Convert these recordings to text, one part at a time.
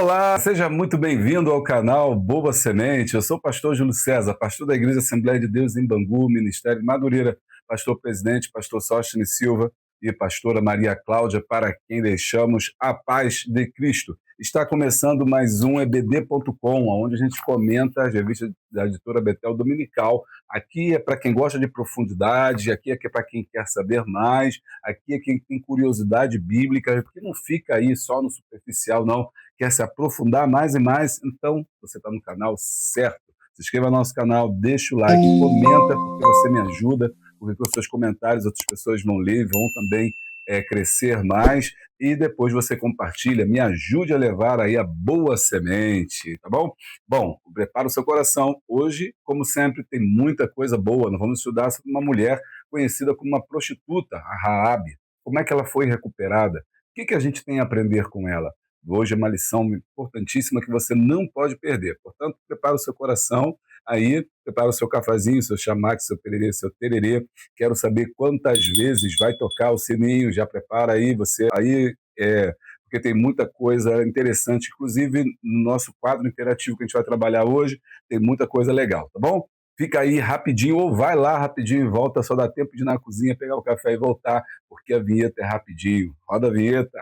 Olá, seja muito bem-vindo ao canal Boa Semente. Eu sou o pastor Júlio César, pastor da Igreja Assembleia de Deus em Bangu, Ministério de Madureira, pastor presidente, pastor Sóstenes Silva e pastora Maria Cláudia, para quem deixamos a paz de Cristo. Está começando mais um EBD.com, onde a gente comenta as revistas da editora Betel Dominical. Aqui é para quem gosta de profundidade, aqui é para quem quer saber mais, aqui é quem tem curiosidade bíblica, que não fica aí só no superficial, não. Quer se aprofundar mais e mais, então você está no canal certo. Se inscreva no nosso canal, deixa o like, comenta, porque você me ajuda, porque com os seus comentários outras pessoas vão ler e vão também crescer mais. E depois você compartilha, me ajude a levar aí a boa semente, tá bom? Bom, prepara o seu coração. Hoje, como sempre, tem muita coisa boa. Nós vamos estudar sobre uma mulher conhecida como uma prostituta, a Raabe. Como é que ela foi recuperada? O que a gente tem a aprender com ela? Hoje é uma lição importantíssima que você não pode perder. Portanto, prepara o seu coração aí, prepara o seu cafezinho, seu chamate, seu pererê, seu tererê. Quero saber quantas vezes vai tocar o sininho. Já prepara aí, você aí, porque tem muita coisa interessante, inclusive no nosso quadro interativo que a gente vai trabalhar hoje, tem muita coisa legal, tá bom? Fica aí rapidinho, ou vai lá rapidinho e volta, só dá tempo de ir na cozinha, pegar o café e voltar, porque a vinheta é rapidinho. Roda a vinheta.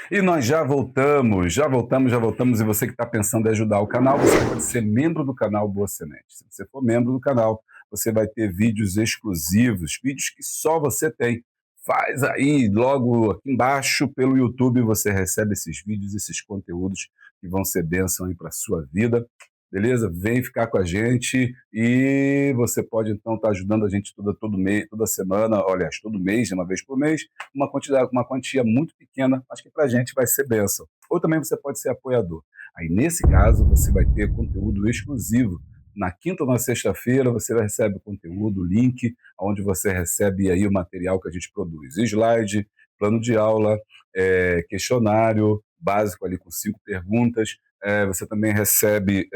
E nós já voltamos. E você que está pensando em ajudar o canal, você pode ser membro do canal Boa Semente. Se você for membro do canal, você vai ter vídeos exclusivos, vídeos que só você tem. Faz aí, logo aqui embaixo, pelo YouTube, você recebe esses vídeos, esses conteúdos que vão ser bênção aí para a sua vida. Beleza? Vem ficar com a gente e você pode, então, estar ajudando a gente todo mês, toda semana, aliás, todo mês, uma vez por mês, uma quantia muito pequena, mas que para a gente vai ser bênção. Ou também você pode ser apoiador. Aí, nesse caso, você vai ter conteúdo exclusivo. Na quinta ou na sexta-feira, você recebe o conteúdo, o link, onde você recebe aí o material que a gente produz. Slide, plano de aula, questionário básico ali com 5 perguntas. Você também recebe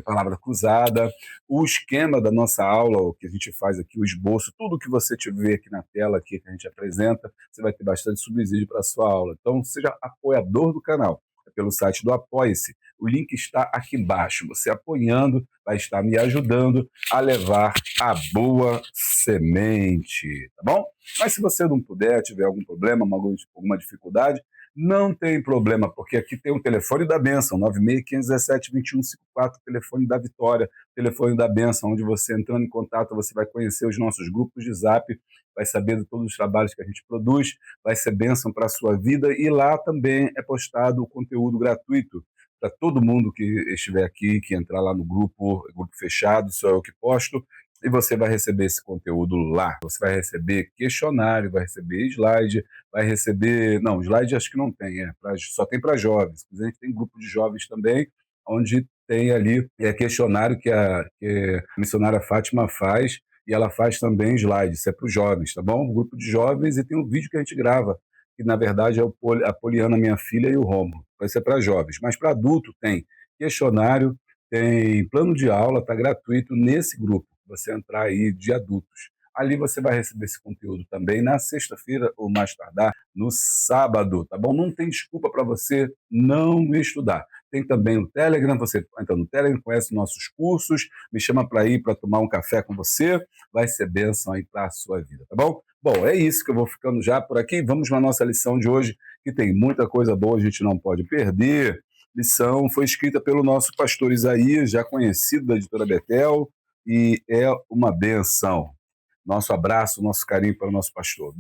palavra cruzada, o esquema da nossa aula, o que a gente faz aqui, o esboço, tudo que você tiver aqui na tela aqui que a gente apresenta, você vai ter bastante subsídio para a sua aula. Então, seja apoiador do canal, pelo site do Apoie-se. O link está aqui embaixo. Você apoiando vai estar me ajudando a levar a boa semente, tá bom? Mas se você não puder, tiver algum problema, alguma dificuldade, não tem problema, porque aqui tem o telefone da bênção, 96517-2154, telefone da vitória, telefone da bênção, onde você entrando em contato, você vai conhecer os nossos grupos de zap, vai saber de todos os trabalhos que a gente produz, vai ser bênção para a sua vida, e lá também é postado o conteúdo gratuito para todo mundo que estiver aqui, que entrar lá no grupo fechado, sou eu que posto, e você vai receber esse conteúdo lá. Você vai receber questionário, vai receber slide, vai receber... Não, slide acho que não tem, só tem para jovens. A gente tem grupo de jovens também, onde tem ali questionário que a missionária Fátima faz, e ela faz também slide, isso é para os jovens, tá bom? Um grupo de jovens, e tem um vídeo que a gente grava, que na verdade é a Poliana, minha filha, e o Romo. Vai ser para jovens. Mas para adulto tem questionário, tem plano de aula, está gratuito nesse grupo. Você entrar aí de adultos. Ali você vai receber esse conteúdo também na sexta-feira ou mais tardar no sábado, tá bom? Não tem desculpa para você não estudar. Tem também o Telegram, você entra no Telegram, conhece nossos cursos, me chama para ir para tomar um café com você, vai ser bênção aí para a sua vida, tá bom? Bom, é isso que eu vou ficando já por aqui. Vamos na nossa lição de hoje, que tem muita coisa boa, a gente não pode perder. Lição foi escrita pelo nosso pastor Isaías, já conhecido da editora Betel, e é uma benção. Nosso abraço, nosso carinho para o nosso pastor.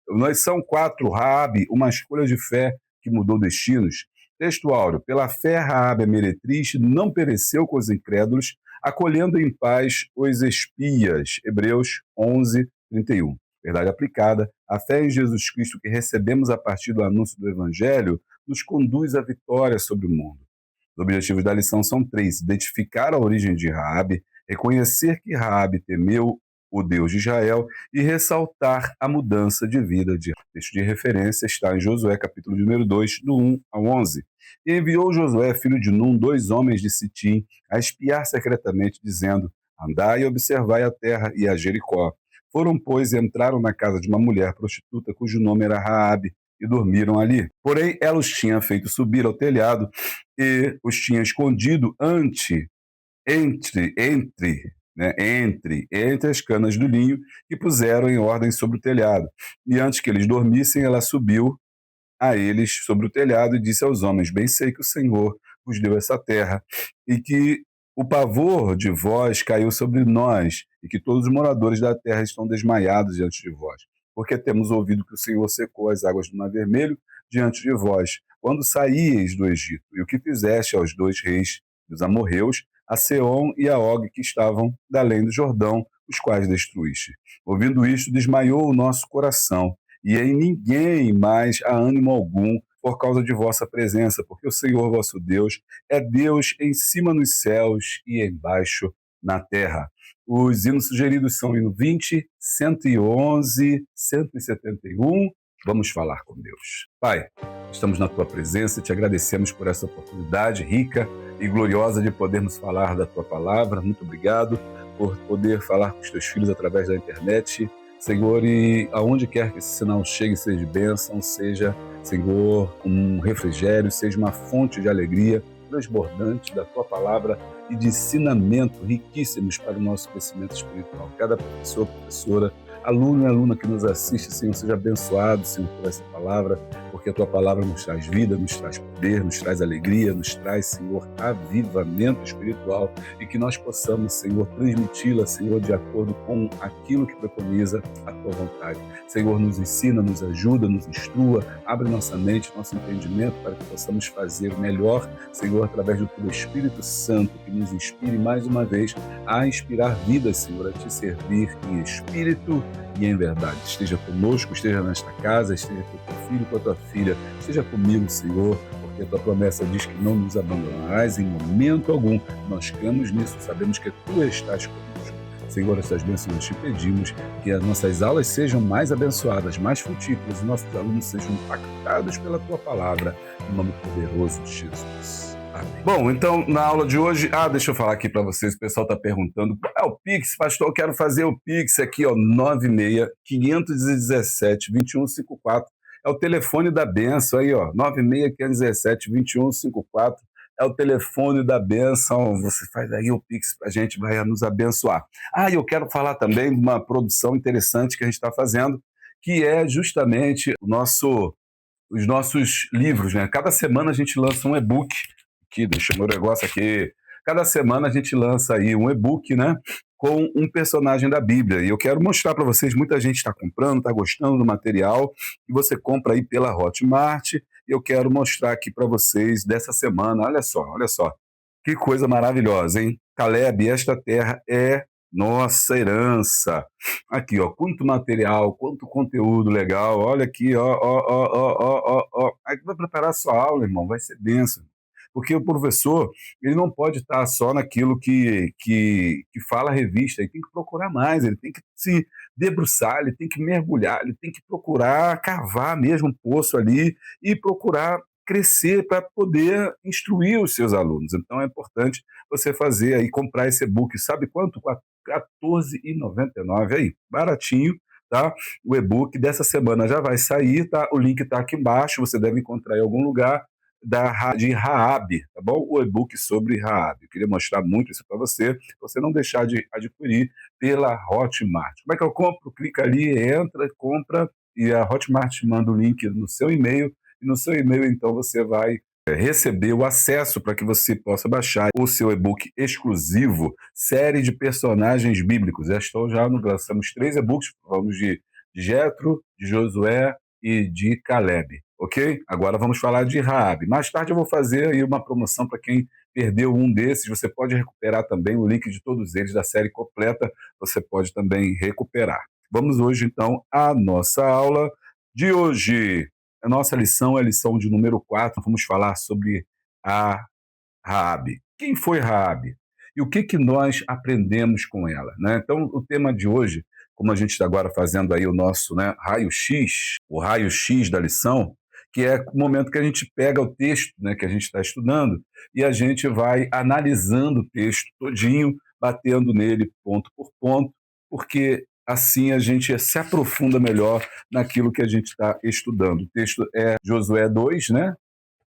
Nós são 4, Raabe, uma escolha de fé que mudou destinos. Texto áureo, pela fé Raabe, a meretriz, não pereceu com os incrédulos, acolhendo em paz os espias. Hebreus 11, 31. Verdade aplicada, a fé em Jesus Cristo que recebemos a partir do anúncio do Evangelho nos conduz à vitória sobre o mundo. Os objetivos da lição são três: identificar a origem de Raabe, reconhecer que Raabe temeu o Deus de Israel e ressaltar a mudança de vida de Raabe. O texto de referência está em Josué, capítulo número 2, do 1 ao 11. E enviou Josué, filho de Num, 2 homens de Sitim, a espiar secretamente, dizendo: andai e observai a terra e a Jericó. Foram, pois, e entraram na casa de uma mulher prostituta, cujo nome era Raabe, e dormiram ali. Porém, ela os tinha feito subir ao telhado e os tinha escondido entre as canas do linho que puseram em ordem sobre o telhado. E antes que eles dormissem, ela subiu a eles sobre o telhado e disse aos homens: bem sei que o Senhor vos deu essa terra, e que o pavor de vós caiu sobre nós, e que todos os moradores da terra estão desmaiados diante de vós, porque temos ouvido que o Senhor secou as águas do Mar Vermelho diante de vós, quando saíeis do Egito, e o que fizeste aos 2 reis dos amorreus, a Seom e a Og, que estavam da além do Jordão, os quais destruíste. Ouvindo isto, desmaiou o nosso coração, e em ninguém mais há ânimo algum por causa de vossa presença, porque o Senhor vosso Deus é Deus em cima nos céus e embaixo na terra. Os hinos sugeridos são o hino 20, 111, 171. Vamos falar com Deus. Pai, estamos na tua presença e te agradecemos por essa oportunidade rica e gloriosa de podermos falar da tua palavra. Muito obrigado por poder falar com os teus filhos através da internet. Senhor, e aonde quer que esse sinal chegue, seja bênção, seja, Senhor, um refrigério, seja uma fonte de alegria transbordante da Tua palavra e de ensinamento riquíssimos para o nosso crescimento espiritual. Cada professor, professora, aluno e aluna que nos assiste, Senhor, seja abençoado, Senhor, por essa palavra, porque a Tua palavra nos traz vida, nos traz poder, nos traz alegria, nos traz, Senhor, avivamento espiritual e que nós possamos, Senhor, transmiti-la, Senhor, de acordo com aquilo que preconiza a Tua vontade. Senhor, nos ensina, nos ajuda, nos instrua, abre nossa mente, nosso entendimento para que possamos fazer melhor, Senhor, através do Teu Espírito Santo, que nos inspire mais uma vez a inspirar vidas, Senhor, a Te servir em espírito e em verdade. Esteja conosco, esteja nesta casa, esteja com o Teu filho, com a Tua filha, esteja comigo, Senhor, porque a Tua promessa diz que não nos abandonarás em momento algum. Nós cremos nisso, sabemos que Tu estás conosco. Senhor, essas bênçãos nós te pedimos, que as nossas aulas sejam mais abençoadas, mais frutíferas, e nossos alunos sejam impactados pela Tua palavra, em nome poderoso de Jesus. Amém. Bom, então, na aula de hoje, deixa eu falar aqui para vocês, o pessoal está perguntando, qual é o Pix, pastor? Eu quero fazer o Pix aqui, 96-517-2154, é o telefone da bênção aí, 96-517-2154, é o telefone da bênção, você faz aí o Pix para a gente, vai nos abençoar. E eu quero falar também de uma produção interessante que a gente está fazendo, que é justamente os nossos livros, né? Cada semana a gente lança um e-book, deixa o meu negócio aqui, cada semana a gente lança aí um e-book, né? Com um personagem da Bíblia, e eu quero mostrar para vocês, muita gente está comprando, está gostando do material, e você compra aí pela Hotmart, e eu quero mostrar aqui para vocês dessa semana, olha só, que coisa maravilhosa, hein? Caleb, esta terra é nossa herança. Aqui, quanto material, quanto conteúdo legal, olha aqui, Aí vai preparar a sua aula, irmão, vai ser bênção. Porque o professor, ele não pode estar só naquilo que fala a revista, ele tem que procurar mais, ele tem que se debruçar, ele tem que mergulhar, ele tem que procurar cavar mesmo um poço ali e procurar crescer para poder instruir os seus alunos. Então é importante você fazer aí, comprar esse e-book, sabe quanto? R$14,99 aí, baratinho, tá? O e-book dessa semana já vai sair, tá? O link está aqui embaixo, você deve encontrar em algum lugar, de Raabe, tá bom? O e-book sobre Raabe. Eu queria mostrar muito isso para você não deixar de adquirir pela Hotmart. Como é que eu compro? Clica ali, entra, compra, e a Hotmart manda o link no seu e-mail, e no seu e-mail, então, você vai receber o acesso para que você possa baixar o seu e-book exclusivo, série de personagens bíblicos. Já lançamos 3 e-books, vamos de Jetro, de Josué e de Caleb, ok? Agora vamos falar de Raabe. Mais tarde eu vou fazer aí uma promoção para quem perdeu um desses, você pode recuperar também o link de todos eles, da série completa, você pode também recuperar. Vamos hoje, então, à nossa aula de hoje. A nossa lição é a lição de número 4. Vamos falar sobre a Raabe. Quem foi Raabe? E o que que nós aprendemos com ela, né? Então, o tema de hoje, como a gente está agora fazendo aí o nosso, né, raio-x, o raio-x da lição, que é o momento que a gente pega o texto, né, que a gente está estudando e a gente vai analisando o texto todinho, batendo nele ponto por ponto, porque assim a gente se aprofunda melhor naquilo que a gente está estudando. O texto é Josué 2, né?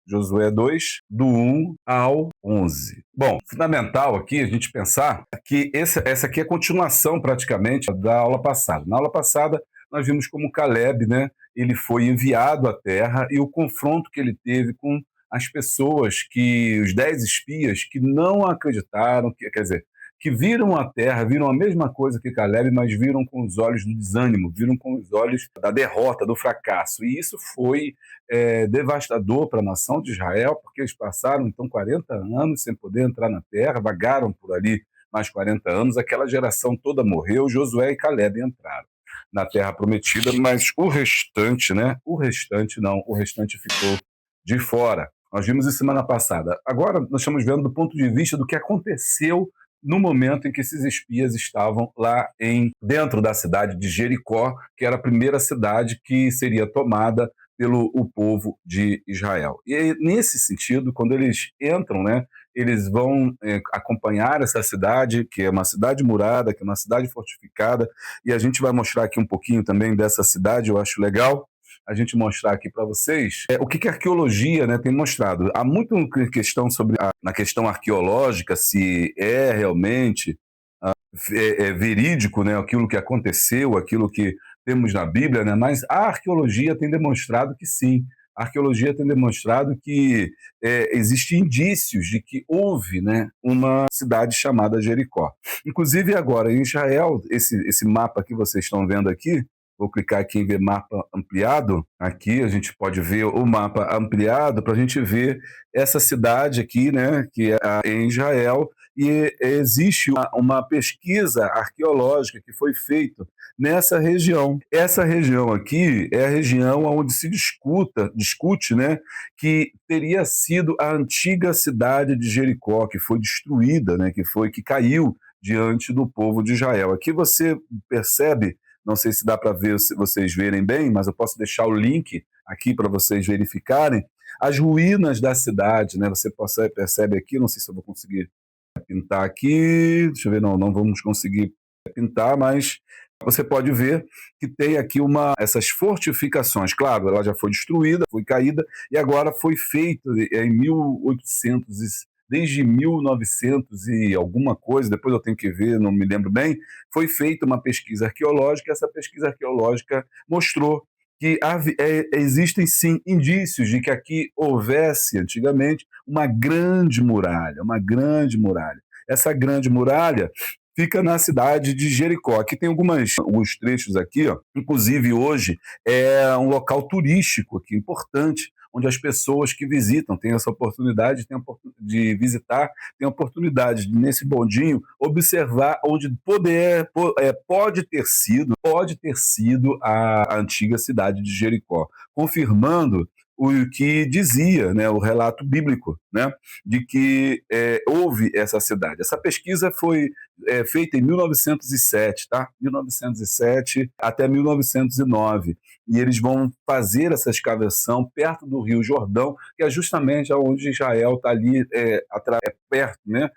Josué 2, do 1 ao 11. Bom, fundamental aqui a gente pensar que essa aqui é a continuação praticamente da aula passada. Na aula passada, nós vimos como Caleb, né, ele foi enviado à terra e o confronto que ele teve com as pessoas, os 10 espias que não acreditaram, quer dizer, que viram a terra, viram a mesma coisa que Caleb, mas viram com os olhos do desânimo, viram com os olhos da derrota, do fracasso. E isso foi devastador para a nação de Israel, porque eles passaram então 40 anos sem poder entrar na terra, vagaram por ali mais 40 anos, aquela geração toda morreu, Josué e Caleb entraram na terra prometida, mas o restante, né? O restante não, o restante ficou de fora. Nós vimos isso semana passada. Agora nós estamos vendo do ponto de vista do que aconteceu no momento em que esses espias estavam lá dentro da cidade de Jericó, que era a primeira cidade que seria tomada pelo o povo de Israel. E nesse sentido, quando eles entram, né, eles vão acompanhar essa cidade, que é uma cidade murada, que é uma cidade fortificada, e a gente vai mostrar aqui um pouquinho também dessa cidade, eu acho legal a gente mostrar aqui para vocês o que, que a arqueologia, né, tem mostrado. Há muito questão sobre na questão arqueológica, se é realmente verídico, né, aquilo que aconteceu, aquilo que temos na Bíblia, né, mas a arqueologia tem demonstrado que sim. A arqueologia tem demonstrado que existem indícios de que houve, né, uma cidade chamada Jericó. Inclusive agora em Israel, esse mapa que vocês estão vendo aqui, vou clicar aqui em ver mapa ampliado. Aqui a gente pode ver o mapa ampliado para a gente ver essa cidade aqui, né, que é em Israel, e existe uma pesquisa arqueológica que foi feita nessa região. Essa região aqui é a região onde se discute, né, que teria sido a antiga cidade de Jericó, que foi destruída, né, que caiu diante do povo de Israel. Aqui você percebe, não sei se dá para ver, se vocês verem bem, mas eu posso deixar o link aqui para vocês verificarem as ruínas da cidade, né? Você percebe aqui, não sei se eu vou conseguir pintar aqui, deixa eu ver, não vamos conseguir pintar, mas você pode ver que tem aqui essas fortificações. Claro, ela já foi destruída, foi caída, e agora foi feita em 1800, desde 1900 e alguma coisa, depois eu tenho que ver, não me lembro bem, foi feita uma pesquisa arqueológica, e essa pesquisa arqueológica mostrou que existem sim indícios de que aqui houvesse antigamente uma grande muralha, uma grande muralha. Essa grande muralha fica na cidade de Jericó. Aqui tem alguns trechos aqui, ó. Inclusive hoje é um local turístico aqui importante, onde as pessoas que visitam têm essa oportunidade de visitar, têm a oportunidade de, nesse bondinho, observar onde pode ter sido a antiga cidade de Jericó, confirmando o que dizia, né, o relato bíblico, né, de que houve essa cidade. Essa pesquisa foi feita em 1907, tá? 1907 até 1909. E eles vão fazer essa escavação perto do Rio Jordão, que é justamente onde Israel está ali perto, né?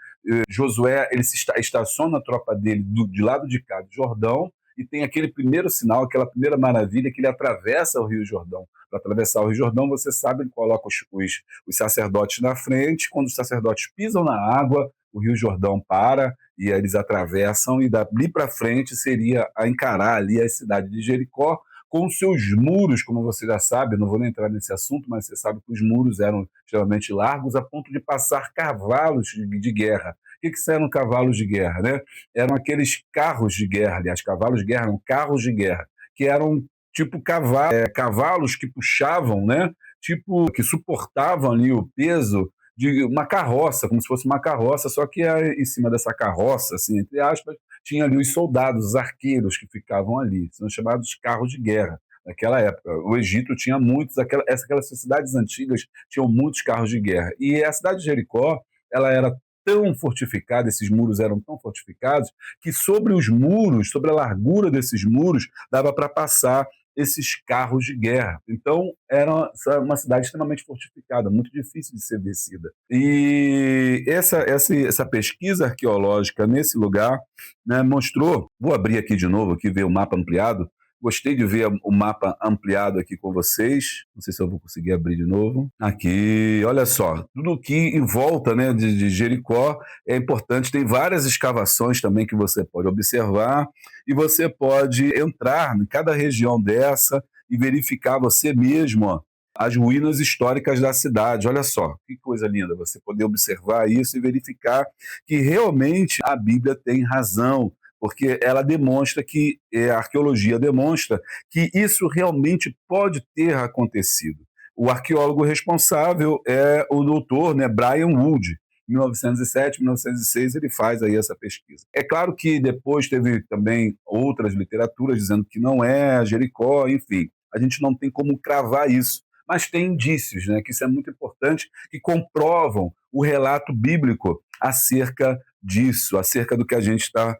Josué ele estaciona a tropa dele de lado de cá do Jordão, e tem aquele primeiro sinal, aquela primeira maravilha, que ele atravessa o Rio Jordão. Para atravessar o Rio Jordão, você sabe, ele coloca os sacerdotes na frente. Quando os sacerdotes pisam na água, o Rio Jordão para, e aí eles atravessam, e dali para frente seria a encarar ali a cidade de Jericó, com seus muros, como você já sabe, não vou nem entrar nesse assunto, mas você sabe que os muros eram extremamente largos, a ponto de passar cavalos de guerra. O que eram cavalos de guerra, né? Eram aqueles carros de guerra, aliás, cavalos de guerra eram carros de guerra, que eram tipo cavalos que puxavam, né? Tipo, que suportavam ali o peso de uma carroça, como se fosse uma carroça, só que em cima dessa carroça, assim, entre aspas, tinha ali os soldados, os arqueiros que ficavam ali, são chamados carros de guerra. naquela época. O Egito tinha muitos, aquelas cidades antigas tinham muitos carros de guerra. E a cidade de Jericó, ela era tão fortificada, esses muros eram tão fortificados, que sobre os muros, sobre a largura desses muros, dava para passar esses carros de guerra. Então, era uma cidade extremamente fortificada, muito difícil de ser vencida. E essa pesquisa arqueológica nesse lugar, né, mostrou. Vou abrir aqui de novo, aqui ver o mapa ampliado. Gostei de ver o mapa ampliado aqui com vocês. Não sei se eu vou conseguir abrir de novo. Aqui, olha só, tudo que em volta, né, de Jericó é importante. Tem várias escavações também que você pode observar e você pode entrar em cada região dessa e verificar você mesmo, ó, as ruínas históricas da cidade. Olha só, que coisa linda você poder observar isso e verificar que realmente a Bíblia tem razão, porque ela demonstra que, a arqueologia demonstra que isso realmente pode ter acontecido. O arqueólogo responsável é o doutor, né, Brian Wood. Em 1907, 1906, ele faz aí essa pesquisa. É claro que depois teve também outras literaturas dizendo que não é Jericó, enfim, a gente não tem como cravar isso, mas tem indícios, né, que isso é muito importante, que comprovam o relato bíblico acerca disso, acerca do que a gente está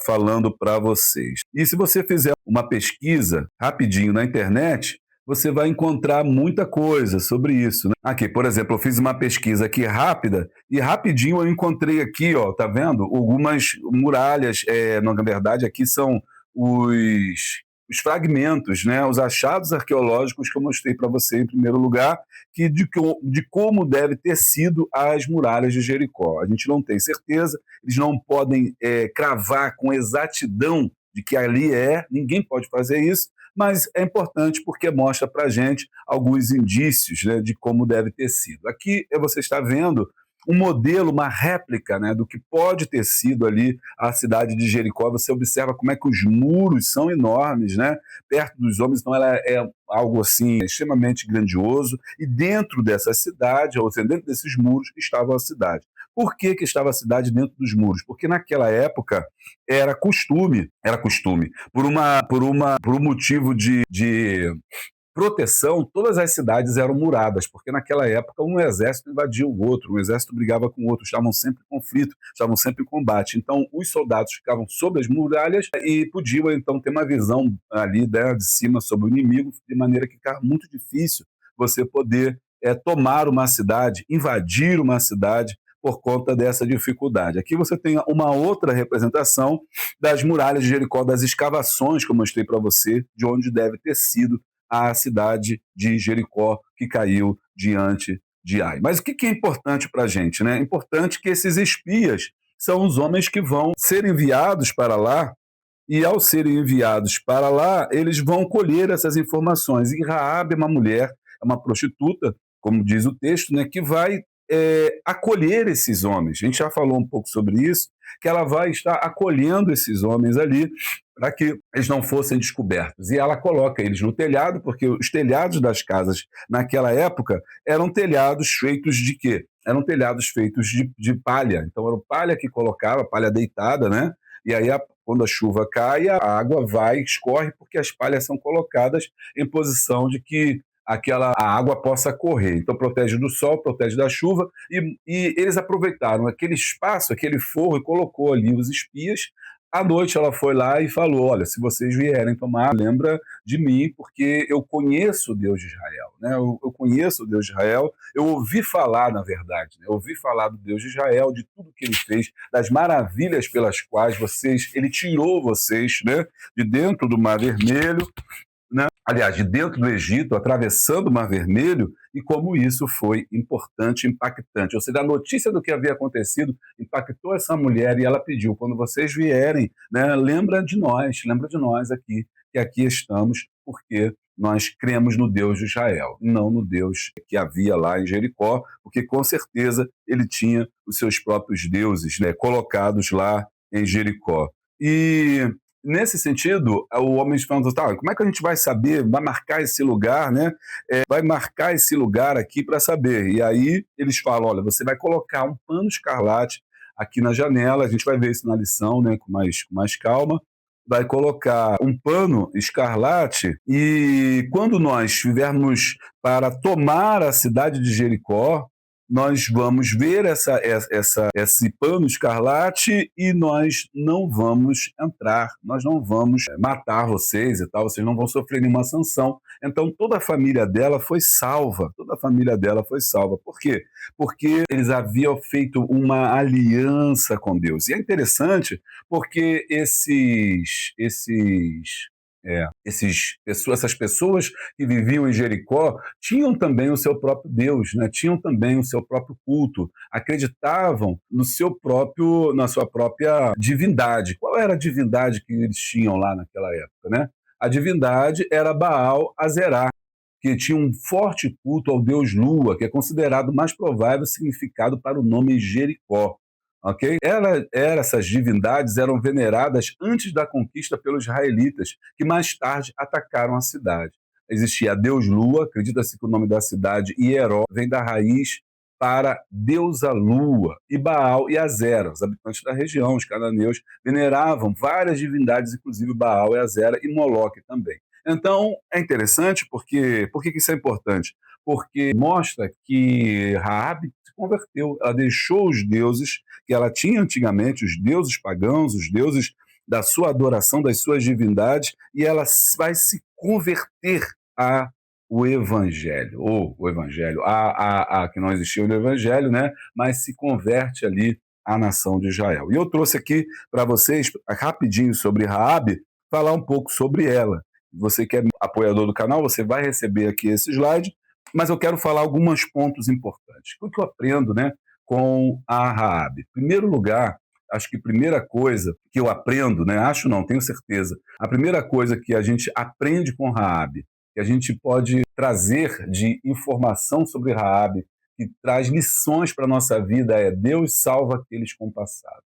falando para vocês. E se você fizer uma pesquisa rapidinho na internet, você vai encontrar muita coisa sobre isso, né? Aqui, por exemplo, eu fiz uma pesquisa aqui rápida e rapidinho eu encontrei aqui, ó, tá vendo? Algumas muralhas, na verdade aqui são os fragmentos, né? Os achados arqueológicos que eu mostrei para você em primeiro lugar, de como deve ter sido as muralhas de Jericó. A gente não tem certeza, eles não podem cravar com exatidão de que ali ninguém pode fazer isso, mas é importante porque mostra para a gente alguns indícios, né, de como deve ter sido. Aqui você está vendo um modelo, uma réplica, né, do que pode ter sido ali a cidade de Jericó. Você observa como é que os muros são enormes, né, perto dos homens, então ela é algo assim extremamente grandioso, e dentro dessa cidade, ou seja, dentro desses muros, estava a cidade. Por que estava a cidade dentro dos muros? Porque naquela época era costume, por um motivo de proteção, todas as cidades eram muradas, porque naquela época um exército invadia o outro, um exército brigava com o outro, estavam sempre em conflito, estavam sempre em combate. Então, os soldados ficavam sobre as muralhas e podiam, então, ter uma visão ali, né, de cima sobre o inimigo, de maneira que ficava muito difícil você poder tomar uma cidade, invadir uma cidade, por conta dessa dificuldade. Aqui você tem uma outra representação das muralhas de Jericó, das escavações que eu mostrei para você, de onde deve ter sido a cidade de Jericó que caiu diante de Ai. Mas o que é importante para a gente? Né? É importante que esses espias são os homens que vão ser enviados para lá, e ao serem enviados para lá, eles vão colher essas informações. E Raabe é uma mulher, é uma prostituta, como diz o texto, né, que vai acolher esses homens. A gente já falou um pouco sobre isso, que ela vai estar acolhendo esses homens ali para que eles não fossem descobertos. E ela coloca eles no telhado, porque os telhados das casas naquela época eram telhados feitos de quê? Eram telhados feitos de palha. Então era palha que colocava, palha deitada, né? E aí, quando a chuva cai, a água vai, escorre, porque as palhas são colocadas em posição de que a água possa correr. Então, protege do sol, protege da chuva, e eles aproveitaram aquele espaço, aquele forro, e colocou ali os espias. À noite, ela foi lá e falou: olha, se vocês vierem tomar, lembra de mim, porque eu conheço o Deus de Israel. Né? Eu conheço o Deus de Israel, eu ouvi falar, na verdade, né? Eu ouvi falar do Deus de Israel, de tudo que ele fez, das maravilhas pelas quais ele tirou vocês, né, de dentro do Mar Vermelho, né? Aliás, de dentro do Egito, atravessando o Mar Vermelho, e como isso foi importante, impactante. Ou seja, a notícia do que havia acontecido impactou essa mulher e ela pediu: quando vocês vierem, né, lembra de nós aqui, que aqui estamos, porque nós cremos no Deus de Israel, não no Deus que havia lá em Jericó, porque com certeza ele tinha os seus próprios deuses, né, colocados lá em Jericó. E nesse sentido, o homem falando: tá, como é que a gente vai saber, vai marcar esse lugar, né? Vai marcar esse lugar aqui para saber. E aí eles falam: olha, você vai colocar um pano escarlate aqui na janela, a gente vai ver isso na lição, né, com mais calma, vai colocar um pano escarlate e quando nós estivermos para tomar a cidade de Jericó, nós vamos ver esse pano escarlate e nós não vamos entrar, nós não vamos matar vocês e tal, vocês não vão sofrer nenhuma sanção. Então toda a família dela foi salva, toda a família dela foi salva. Por quê? Porque eles haviam feito uma aliança com Deus. E é interessante porque essas pessoas que viviam em Jericó tinham também o seu próprio Deus, né? Tinham também o seu próprio culto, acreditavam na sua própria divindade. Qual era a divindade que eles tinham lá naquela época, né? A divindade era Baal Azerá, que tinha um forte culto ao deus Lua, que é considerado o mais provável significado para o nome Jericó. Ok? Essas divindades eram veneradas antes da conquista pelos israelitas, que mais tarde atacaram a cidade. Existia a Deus Lua, acredita-se que o nome da cidade, Hieró, vem da raiz para deusa Lua, e Baal e Azera. Os habitantes da região, os cananeus, veneravam várias divindades, inclusive Baal e Azera, e Moloque também. Então, é interessante porque... Por que isso é importante? Porque mostra que Raabe se converteu, ela deixou os deuses que ela tinha antigamente, os deuses pagãos, os deuses da sua adoração, das suas divindades, e ela vai se converter ao Evangelho, ou o Evangelho, que não existia o Evangelho, né? Mas se converte ali à nação de Israel. E eu trouxe aqui para vocês, rapidinho, sobre Raabe, falar um pouco sobre ela. Você que é apoiador do canal, você vai receber aqui esse slide, mas eu quero falar alguns pontos importantes. O que eu aprendo, né, com a Raabe? Em primeiro lugar, acho que a primeira coisa que eu aprendo, né, acho não, tenho certeza, a primeira coisa que a gente aprende com Raabe, que a gente pode trazer de informação sobre Raabe, que traz lições para a nossa vida, é Deus salva aqueles com passado.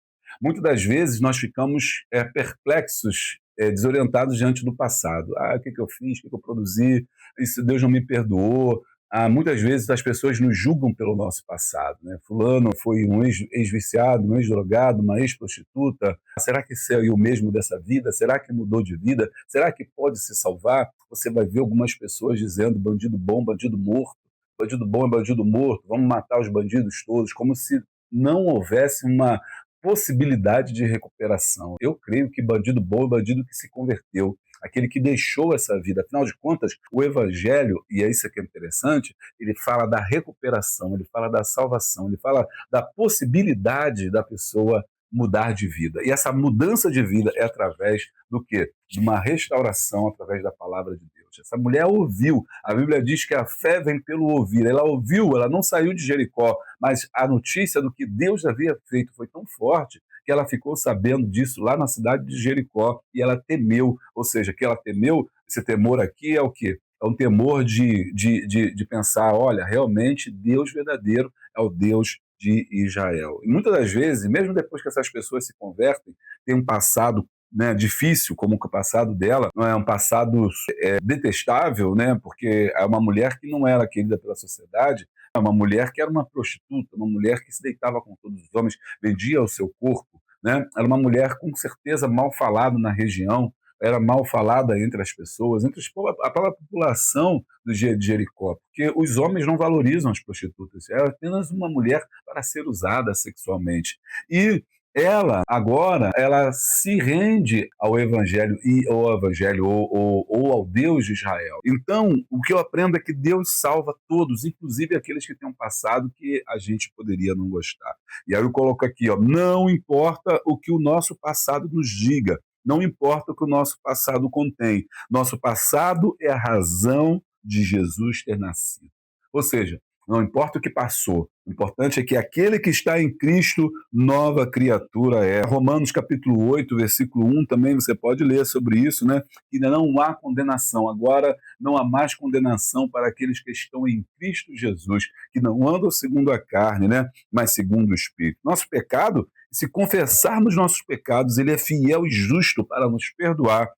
Muitas das vezes nós ficamos perplexos, desorientados diante do passado. O que eu fiz, o que eu produzi, isso Deus não me perdoou. Muitas vezes as pessoas nos julgam pelo nosso passado, né? Fulano foi um ex-viciado, um ex-drogado, uma ex-prostituta. Será que isso é o mesmo dessa vida? Será que mudou de vida? Será que pode se salvar? Você vai ver algumas pessoas dizendo bandido bom, bandido morto. Bandido bom é bandido morto. Vamos matar os bandidos todos, como se não houvesse uma possibilidade de recuperação. Eu creio que bandido bom é bandido que se converteu, aquele que deixou essa vida. Afinal de contas, o Evangelho, e é isso que é interessante, ele fala da recuperação, ele fala da salvação, ele fala da possibilidade da pessoa mudar de vida. E essa mudança de vida é através do quê? De uma restauração através da palavra de Deus. Essa mulher ouviu. A Bíblia diz que a fé vem pelo ouvir. Ela ouviu, ela não saiu de Jericó, mas a notícia do que Deus havia feito foi tão forte que ela ficou sabendo disso lá na cidade de Jericó e ela temeu. Ou seja, que ela temeu, esse temor aqui é o quê? É um temor de pensar, olha, realmente Deus verdadeiro é o Deus de Israel. E muitas das vezes, mesmo depois que essas pessoas se convertem, tem um passado, né, difícil, como o passado dela, não é um passado detestável, né, porque é uma mulher que não era querida pela sociedade, é uma mulher que era uma prostituta, uma mulher que se deitava com todos os homens, vendia o seu corpo, né, era uma mulher com certeza mal falada na região, era mal falada entre as pessoas, a própria população de Jericó, porque os homens não valorizam as prostitutas, é apenas uma mulher para ser usada sexualmente. E ela agora ela se rende ao Evangelho ou ao Deus de Israel. Então, o que eu aprendo é que Deus salva todos, inclusive aqueles que têm um passado que a gente poderia não gostar. E aí eu coloco aqui, ó, não importa o que o nosso passado nos diga, não importa o que o nosso passado contém. Nosso passado é a razão de Jesus ter nascido. Ou seja, não importa o que passou, o importante é que aquele que está em Cristo, nova criatura é. Romanos capítulo 8, versículo 1, também você pode ler sobre isso, né? Que não há condenação. Agora não há mais condenação para aqueles que estão em Cristo Jesus, que não andam segundo a carne, né? Mas segundo o Espírito. Nosso pecado, se confessarmos nossos pecados, ele é fiel e justo para nos perdoar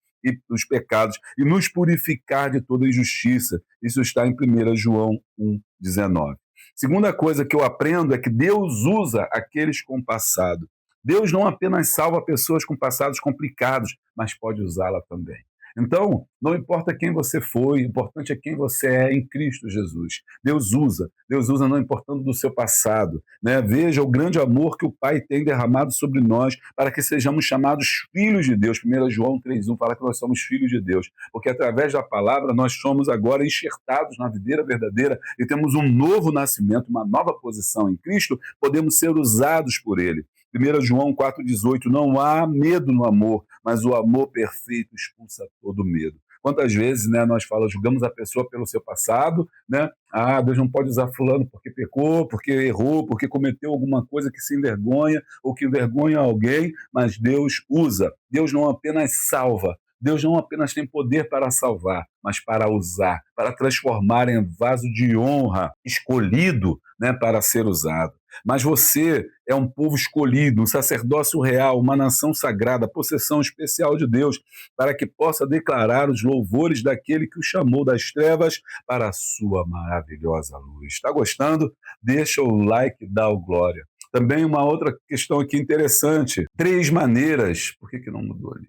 os pecados e nos purificar de toda injustiça. Isso está em 1 João 1,19. Segunda coisa que eu aprendo é que Deus usa aqueles com passado. Deus não apenas salva pessoas com passados complicados, mas pode usá-la também. Então, não importa quem você foi, o importante é quem você é em Cristo Jesus. Deus usa não importando do seu passado, né? Veja o grande amor que o Pai tem derramado sobre nós para que sejamos chamados filhos de Deus. 1 João 3,1 fala que nós somos filhos de Deus, porque através da palavra nós somos agora enxertados na videira verdadeira e temos um novo nascimento, uma nova posição em Cristo, podemos ser usados por Ele. 1 João 4,18, não há medo no amor, mas o amor perfeito expulsa todo medo. Quantas vezes, né, nós falamos, julgamos a pessoa pelo seu passado, né? Ah, Deus não pode usar fulano porque pecou, porque errou, porque cometeu alguma coisa que se envergonha ou que envergonha alguém, mas Deus usa. Deus não apenas salva, Deus não apenas tem poder para salvar, mas para usar, para transformar em vaso de honra, escolhido, né, para ser usado. Mas você é um povo escolhido, um sacerdócio real, uma nação sagrada, possessão especial de Deus, para que possa declarar os louvores daquele que o chamou das trevas para a sua maravilhosa luz. Está gostando? Deixa o like, dá o glória. Também uma outra questão aqui interessante. 3 maneiras, por que não mudou ali?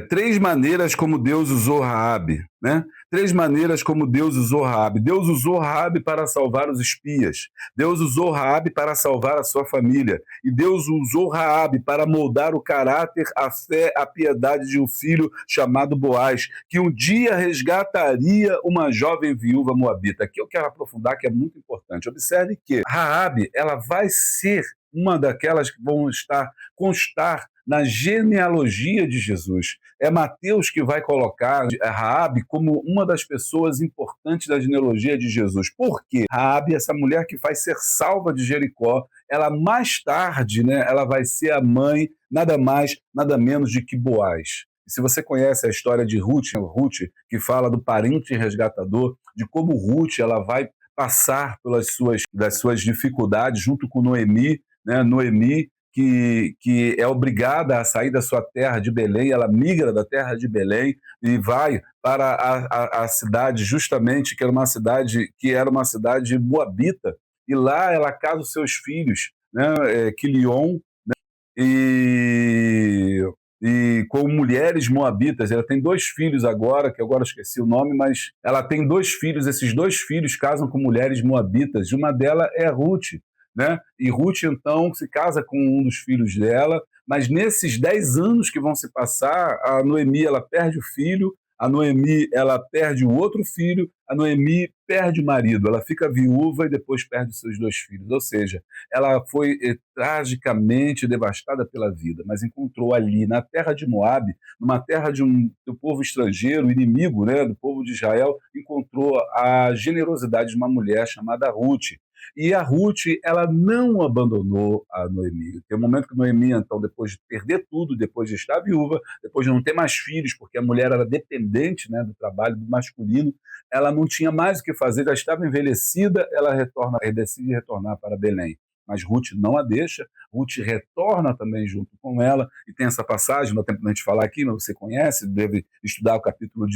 3 maneiras como Deus usou Raabe, né? 3 maneiras como Deus usou Raabe. Deus usou Raabe para salvar os espias. Deus usou Raabe para salvar a sua família. E Deus usou Raabe para moldar o caráter, a fé, a piedade de um filho chamado Boaz, que um dia resgataria uma jovem viúva moabita. Aqui eu quero aprofundar, que é muito importante. Observe que Raabe, ela vai ser uma daquelas que vão constar na genealogia de Jesus. É Mateus que vai colocar Raabe como uma das pessoas importantes da genealogia de Jesus. Por quê? Raabe, essa mulher que vai ser salva de Jericó, ela mais tarde, né, ela vai ser a mãe, nada mais, nada menos de que Boaz. Se você conhece a história de Ruth, que fala do parente resgatador, de como Ruth ela vai passar das suas dificuldades junto com Noemi, né? Noemi, que é obrigada a sair da sua terra de Belém, ela migra da terra de Belém e vai para a cidade, justamente, que era uma cidade moabita, e lá ela casa os seus filhos, né? Quilion, e, e com mulheres moabitas. Ela tem 2 filhos agora, que agora eu esqueci o nome, mas ela tem 2 filhos. Esses 2 filhos casam com mulheres moabitas. Uma delas é Ruth, né? E Ruth, então, se casa com um dos filhos dela, mas nesses 10 anos que vão se passar, a Noemi ela perde o filho, a Noemi ela perde o outro filho, a Noemi perde o marido, ela fica viúva e depois perde os seus 2 filhos. Ou seja, ela foi tragicamente devastada pela vida, mas encontrou ali na terra de Moabe, numa terra do povo estrangeiro, inimigo, né, do povo de Israel, encontrou a generosidade de uma mulher chamada Ruth. E a Ruth, ela não abandonou a Noemi. Tem um momento que Noemi, então, depois de perder tudo, depois de estar viúva, depois de não ter mais filhos, porque a mulher era dependente, né, do trabalho do masculino, ela não tinha mais o que fazer, já estava envelhecida, ela decide retornar para Belém. Mas Ruth não a deixa, Ruth retorna também junto com ela, e tem essa passagem, não tem tempo de a gente falar aqui, mas você conhece, deve estudar o capítulo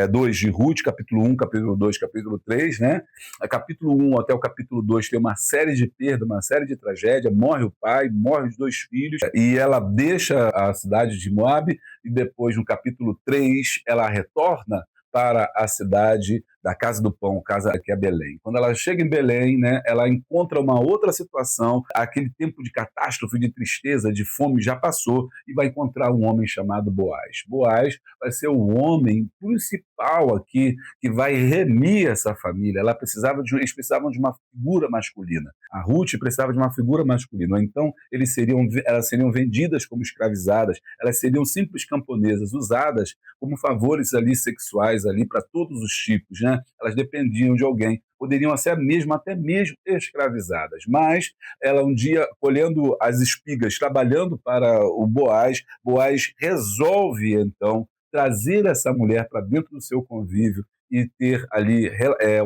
2 de Ruth, capítulo 1, capítulo 2, capítulo 3, né? A capítulo 1 até o capítulo 2 tem uma série de perdas, uma série de tragédia, morre o pai, morre os 2 filhos, e ela deixa a cidade de Moabe, e depois no capítulo 3 ela retorna para a cidade da Casa do Pão, casa que é Belém. Quando ela chega em Belém, né, ela encontra uma outra situação, aquele tempo de catástrofe, de tristeza, de fome já passou, e vai encontrar um homem chamado Boaz. Boaz vai ser o homem principal aqui que vai remir essa família. Eles precisavam de uma figura masculina. A Ruth precisava de uma figura masculina. Então, elas seriam vendidas como escravizadas, elas seriam simples camponesas, usadas como favores ali sexuais ali para todos os tipos, né? Elas dependiam de alguém, poderiam ser até mesmo escravizadas, mas ela um dia, colhendo as espigas, trabalhando para o Boaz resolve então trazer essa mulher para dentro do seu convívio e ter ali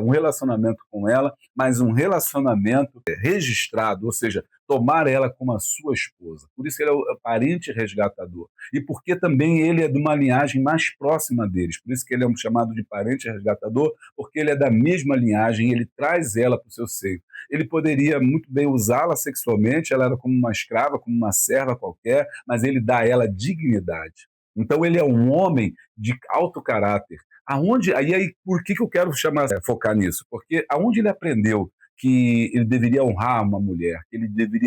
um relacionamento com ela, mas um relacionamento registrado, ou seja, tomar ela como a sua esposa. Por isso ele é o parente resgatador. E porque também ele é de uma linhagem mais próxima deles. Por isso que ele é um chamado de parente resgatador, porque ele é da mesma linhagem, ele traz ela para o seu seio. Ele poderia muito bem usá-la sexualmente, ela era como uma escrava, como uma serva qualquer, mas ele dá a ela dignidade. Então ele é um homem de alto caráter. Aí, por que eu quero focar nisso? Porque aonde ele aprendeu que ele deveria honrar uma mulher,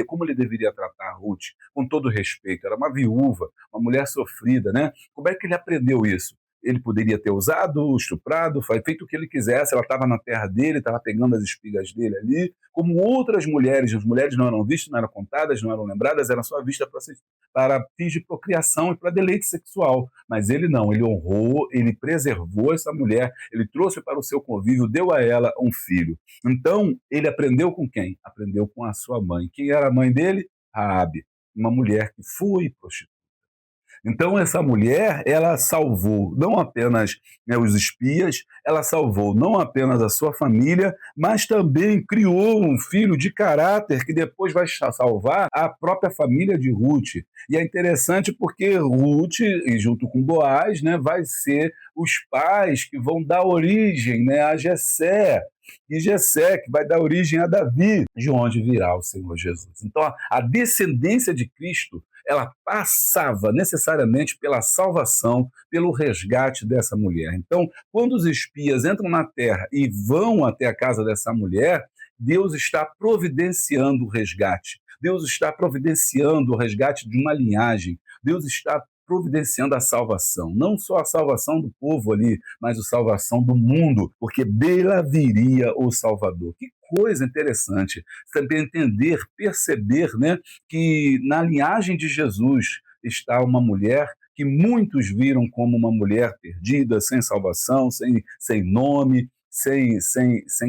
como ele deveria tratar a Ruth, com todo respeito. Era uma viúva, uma mulher sofrida, né? Como é que ele aprendeu isso? Ele poderia ter usado, estuprado, feito o que ele quisesse, ela estava na terra dele, estava pegando as espigas dele ali, como outras mulheres. As mulheres não eram vistas, não eram contadas, não eram lembradas, eram só vistas para fins de procriação e para deleite sexual. Mas ele não, ele honrou, ele preservou essa mulher, ele trouxe para o seu convívio, deu a ela um filho. Então, ele aprendeu com quem? Aprendeu com a sua mãe. Quem era a mãe dele? Raabe, uma mulher que foi prostituta. Então, essa mulher, ela salvou não apenas, né, os espias, ela salvou não apenas a sua família, mas também criou um filho de caráter que depois vai salvar a própria família de Ruth. E é interessante porque Ruth, e junto com Boaz, né, vai ser os pais que vão dar origem, né, a Jessé. E Jessé, que vai dar origem a Davi, de onde virá o Senhor Jesus. Então, a descendência de Cristo, ela passava necessariamente pela salvação, pelo resgate dessa mulher. Então, quando os espias entram na terra e vão até a casa dessa mulher, Deus está providenciando o resgate. Deus está providenciando o resgate de uma linhagem. Deus está providenciando a salvação. Não só a salvação do povo ali, mas a salvação do mundo, porque dela viria o Salvador. Que coisa interessante também entender, perceber, né, que na linhagem de Jesus está uma mulher que muitos viram como uma mulher perdida, sem salvação, sem nome, sem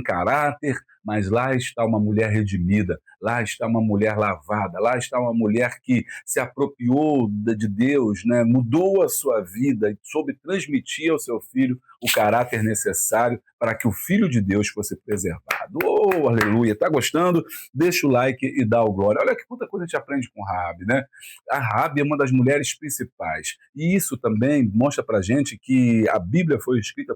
caráter, mas lá está uma mulher redimida, lá está uma mulher lavada, lá está uma mulher que se apropriou de Deus, né? Mudou a sua vida e soube transmitir ao seu filho o caráter necessário para que o Filho de Deus fosse preservado. Oh, aleluia! Está gostando? Deixa o like e dá o glória. Olha que quanta coisa a gente aprende com Raabe, né? A Raabe é uma das mulheres principais. E isso também mostra para a gente que a Bíblia foi escrita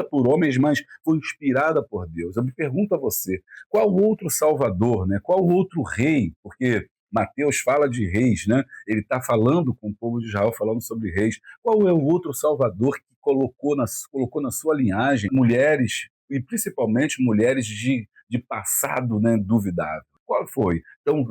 por homens, mas foi inspirada por Deus. Eu me pergunto a você, qual outro Salvador, né? Qual outro rei? Porque Mateus fala de reis, né? Ele está falando com o povo de Israel, falando sobre reis. Qual é o outro Salvador que colocou na sua linhagem mulheres, e principalmente mulheres de passado, né, duvidável? Qual foi? Então,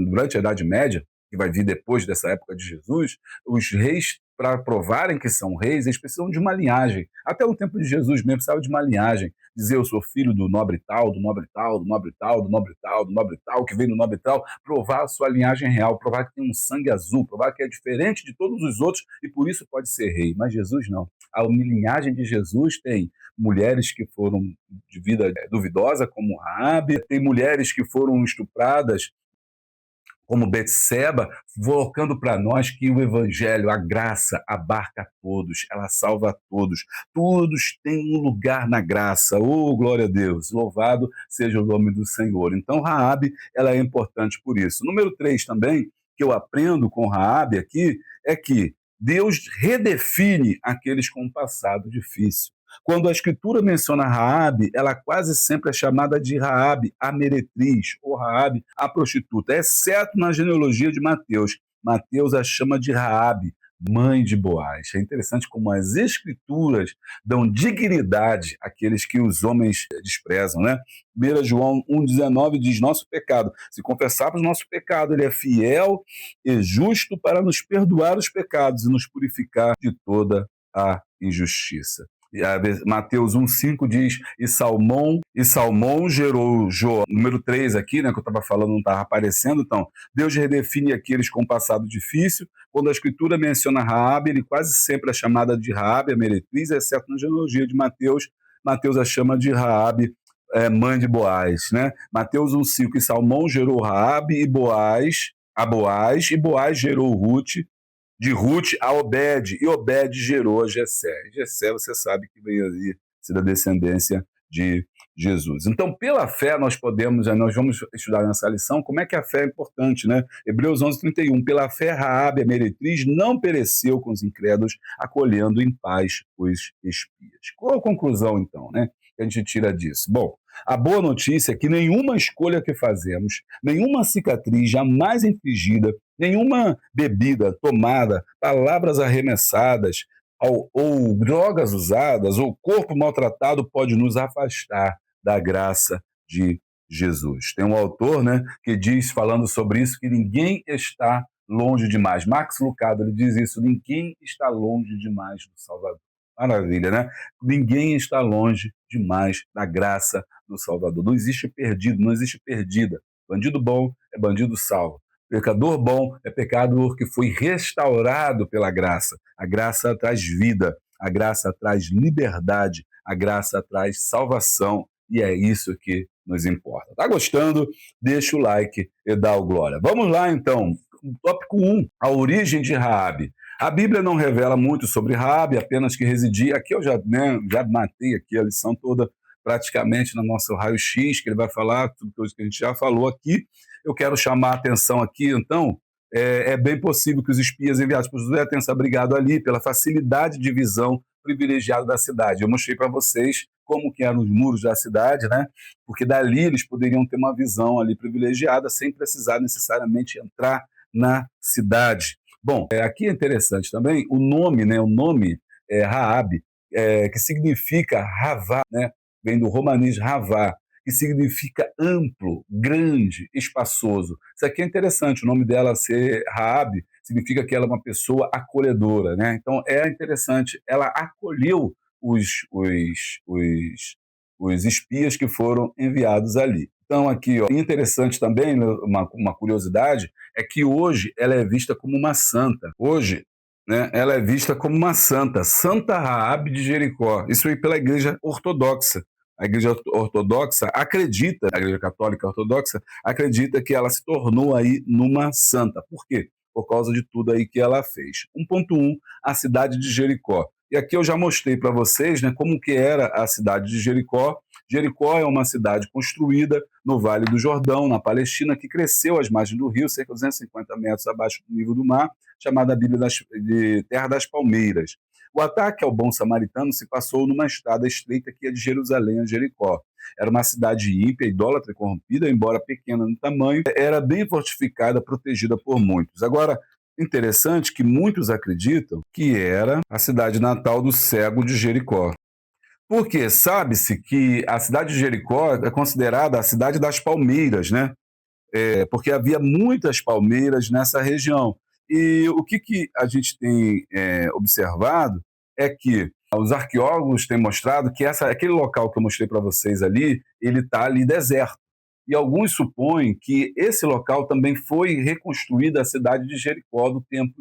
durante a Idade Média, que vai vir depois dessa época de Jesus, os reis, para provarem que são reis, eles precisam de uma linhagem. Até o tempo de Jesus mesmo precisava de uma linhagem. Dizer, eu sou filho do nobre tal, do nobre tal, do nobre tal, do nobre tal, do nobre tal, que vem do nobre tal, provar a sua linhagem real, provar que tem um sangue azul, provar que é diferente de todos os outros e por isso pode ser rei. Mas Jesus não. A linhagem de Jesus tem mulheres que foram de vida duvidosa, como Raabe, tem mulheres que foram estupradas, como Betseba, colocando para nós que o evangelho, a graça, abarca todos, ela salva todos. Todos têm um lugar na graça. Oh, glória a Deus! Louvado seja o nome do Senhor. Então, Raabe, ela é importante por isso. Número 3 também, que eu aprendo com Raabe aqui, é que Deus redefine aqueles com um passado difícil. Quando a Escritura menciona Raabe, ela quase sempre é chamada de Raabe, a meretriz, ou Raabe, a prostituta, exceto na genealogia de Mateus. Mateus a chama de Raabe, mãe de Boaz. É interessante como as Escrituras dão dignidade àqueles que os homens desprezam, né? 1 João 1,19 diz, nosso pecado, se confessarmos nosso pecado, ele é fiel e justo para nos perdoar os pecados e nos purificar de toda a injustiça. Mateus 1,5 diz, e Salmão gerou Jó. Número 3 aqui, né, que eu estava falando, não estava aparecendo. Então, Deus redefine aqueles com passado difícil. Quando a Escritura menciona Raabe, ele quase sempre é chamada de Raabe, a meretriz, exceto na genealogia de Mateus. Mateus a chama de Raabe, mãe de Boaz, né? Mateus 1,5, e Salmão gerou Raabe e Boaz, e Boaz gerou Ruth, de Ruth a Obed, e Obed gerou a Jessé. Jessé, você sabe que veio ali ser da descendência de Jesus. Então, pela fé, nós vamos estudar nessa lição como é que a fé é importante, né? Hebreus 11:31. Pela fé, Raabe, a meretriz, não pereceu com os incrédulos, acolhendo em paz os espias. Qual a conclusão, então, né, que a gente tira disso? Bom, a boa notícia é que nenhuma escolha que fazemos, nenhuma cicatriz jamais infligida, nenhuma bebida tomada, palavras arremessadas, ou drogas usadas, ou corpo maltratado pode nos afastar da graça de Jesus. Tem um autor, né, que diz, falando sobre isso, que ninguém está longe demais. Max Lucado, ele diz isso, ninguém está longe demais do Salvador. Maravilha, né? Ninguém está longe demais da graça do Salvador. Não existe perdido, não existe perdida. Bandido bom é bandido salvo. Pecador bom é pecador que foi restaurado pela graça. A graça traz vida, a graça traz liberdade, a graça traz salvação. E é isso que nos importa. Tá gostando? Deixa o like e dá o glória. Vamos lá, então. Tópico 1, a origem de Raabe. A Bíblia não revela muito sobre Raabe, apenas que residia. Aqui eu já matei aqui a lição toda praticamente no nosso raio-x, que ele vai falar tudo que a gente já falou aqui. Eu quero chamar a atenção aqui, então, é bem possível que os espias enviados por Josué tenham se abrigado ali pela facilidade de visão privilegiada da cidade. Eu mostrei para vocês como que eram os muros da cidade, né? Porque dali eles poderiam ter uma visão ali privilegiada sem precisar necessariamente entrar na cidade. Bom, aqui é interessante também o nome, né? O nome Raabe, que significa Ravá, né? Vem do romanês Ravá, que significa amplo, grande, espaçoso. Isso aqui é interessante, o nome dela ser Raabe significa que ela é uma pessoa acolhedora, né? Então é interessante, ela acolheu os espias que foram enviados ali. Então aqui, ó, interessante também, uma curiosidade, é que hoje ela é vista como uma santa. Hoje, né, ela é vista como uma santa, Santa Raabe de Jericó. Isso aí pela Igreja Ortodoxa. A Igreja Ortodoxa acredita, a Igreja Católica Ortodoxa acredita que ela se tornou aí numa santa. Por quê? Por causa de tudo aí que ela fez. 1.1, a cidade de Jericó. E aqui eu já mostrei para vocês, né, como que era a cidade de Jericó. Jericó é uma cidade construída no Vale do Jordão, na Palestina, que cresceu às margens do rio, cerca de 250 metros abaixo do nível do mar, chamada a Bíblia de Terra das Palmeiras. O ataque ao bom samaritano se passou numa estrada estreita que ia de Jerusalém a Jericó. Era uma cidade ímpia, idólatra e corrompida, embora pequena no tamanho, era bem fortificada, protegida por muitos. Agora, interessante que muitos acreditam que era a cidade natal do cego de Jericó. Porque sabe-se que a cidade de Jericó é considerada a cidade das palmeiras, né? Porque havia muitas palmeiras nessa região. E o que a gente tem observado é que os arqueólogos têm mostrado que aquele local que eu mostrei para vocês ali, ele está ali deserto. E alguns supõem que esse local também foi reconstruída a cidade de Jericó do tempo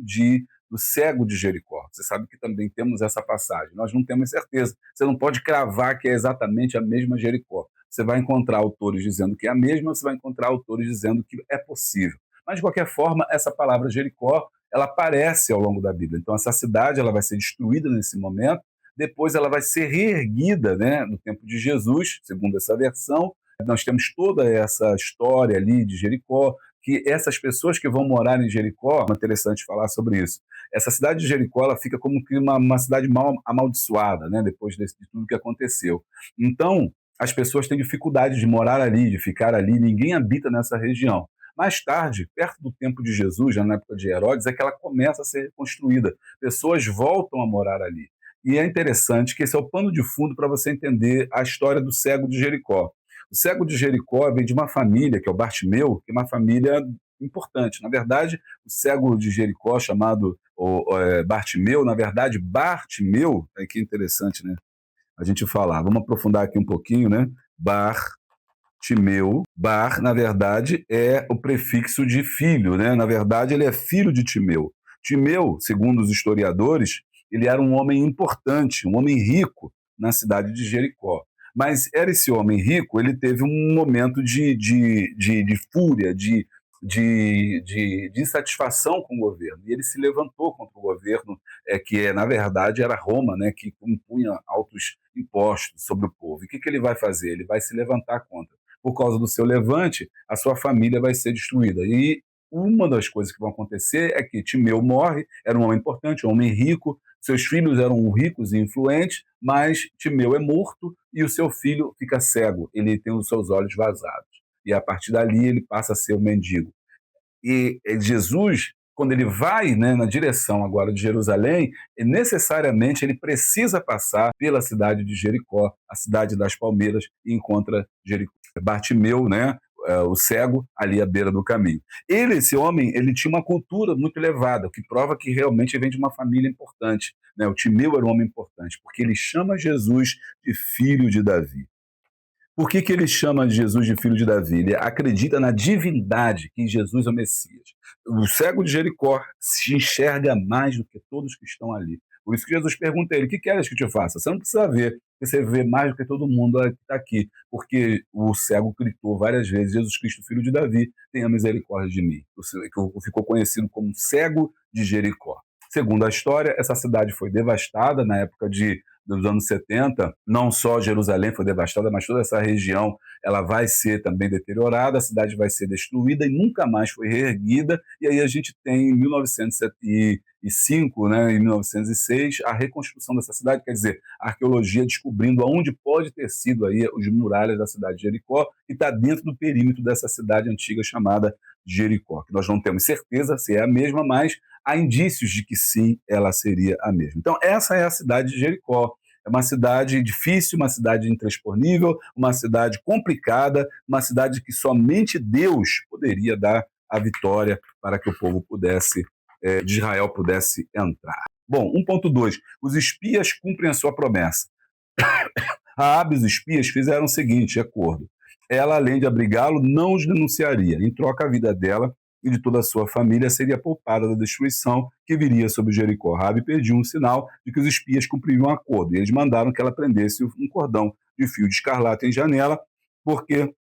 do cego de Jericó. Você sabe que também temos essa passagem. Nós não temos certeza. Você não pode cravar que é exatamente a mesma Jericó. Você vai encontrar autores dizendo que é a mesma, você vai encontrar autores dizendo que é possível. Mas, de qualquer forma, essa palavra Jericó, ela aparece ao longo da Bíblia. Então, essa cidade ela vai ser destruída nesse momento, depois ela vai ser reerguida, né, no tempo de Jesus, segundo essa versão. Nós temos toda essa história ali de Jericó, que essas pessoas que vão morar em Jericó, é interessante falar sobre isso. Essa cidade de Jericó, ela fica como que uma cidade mal amaldiçoada, né, depois de tudo que aconteceu. Então, as pessoas têm dificuldade de morar ali, de ficar ali, ninguém habita nessa região. Mais tarde, perto do tempo de Jesus, já na época de Herodes, é que ela começa a ser reconstruída. Pessoas voltam a morar ali. E é interessante que esse é o pano de fundo para você entender a história do cego de Jericó. O cego de Jericó vem de uma família, que é o Bartimeu, que é uma família importante. Na verdade, o cego de Jericó, chamado Bartimeu, na verdade, Bartimeu, é que interessante, né? A gente falar. Vamos aprofundar aqui um pouquinho, né? Bartimeu. Bar, na verdade, é o prefixo de filho, né? Na verdade, ele é filho de Timeu. Timeu, segundo os historiadores, ele era um homem importante, um homem rico na cidade de Jericó. Mas era esse homem rico, ele teve um momento de fúria, de de insatisfação com o governo. E ele se levantou contra o governo, na verdade era Roma, né, que impunha altos impostos sobre o povo. E o que, que ele vai fazer? Ele vai se levantar contra. Por causa do seu levante, a sua família vai ser destruída. E uma das coisas que vão acontecer é que Timeu morre, era um homem importante, um homem rico, seus filhos eram ricos e influentes, mas Timeu é morto e o seu filho fica cego, ele tem os seus olhos vazados. E a partir dali ele passa a ser um mendigo. E Jesus, quando ele vai, né, na direção agora de Jerusalém, necessariamente ele precisa passar pela cidade de Jericó, a cidade das palmeiras, e encontra Jericó. Bartimeu, né, o cego, ali à beira do caminho. Esse homem, ele tinha uma cultura muito elevada, o que prova que realmente vem de uma família importante, né? O Timeu era um homem importante, porque ele chama Jesus de filho de Davi. Por que, que ele chama Jesus de filho de Davi? Ele acredita na divindade, que Jesus é o Messias. O cego de Jericó se enxerga mais do que todos que estão ali. Por isso que Jesus pergunta a ele: o que queres que te faça? Você não precisa ver, você vê mais do que todo mundo que está aqui. Porque o cego gritou várias vezes: Jesus Cristo, filho de Davi, tenha misericórdia de mim. Ficou conhecido como cego de Jericó. Segundo a história, essa cidade foi devastada na época dos anos 70, não só Jerusalém foi devastada, mas toda essa região ela vai ser também deteriorada, a cidade vai ser destruída e nunca mais foi reerguida. E aí a gente tem em 1905, né, em 1906, a reconstrução dessa cidade, quer dizer, a arqueologia descobrindo aonde pode ter sido aí os muralhas da cidade de Jericó, e está dentro do perímetro dessa cidade antiga chamada Jericó, que nós não temos certeza se é a mesma, mas há indícios de que sim, ela seria a mesma. Então, essa é a cidade de Jericó. É uma cidade difícil, uma cidade intransponível, uma cidade complicada, uma cidade que somente Deus poderia dar a vitória para que o povo de Israel pudesse entrar. Bom, 1.2. Os espias cumprem a sua promessa. Raabe e os espias fizeram o seguinte acordo: ela, além de abrigá-lo, não os denunciaria. Em troca, a vida dela e de toda a sua família seria poupada da destruição que viria sobre Jericó. Raabe pediu um sinal de que os espias cumpririam um acordo, e eles mandaram que ela prendesse um cordão de fio de escarlate em janela, porque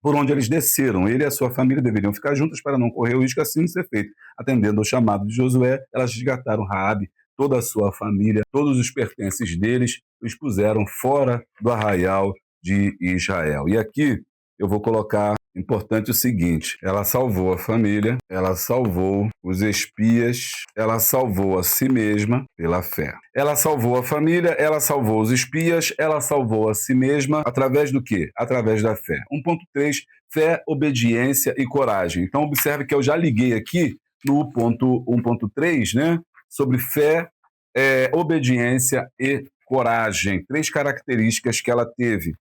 por onde eles desceram, ele e a sua família deveriam ficar juntos para não correr o risco assim de ser feito. Atendendo ao chamado de Josué, elas resgataram Raabe, toda a sua família, todos os pertences deles, os puseram fora do arraial de Israel. E aqui eu vou colocar importante o seguinte: ela salvou a família, ela salvou os espias, ela salvou a si mesma pela fé. Ela salvou a família, ela salvou os espias, ela salvou a si mesma através do quê? Através da fé. 1.3, fé, obediência e coragem. Então observe que eu já liguei aqui no ponto 1.3, né, sobre fé, obediência e coragem. 3 características que ela teve.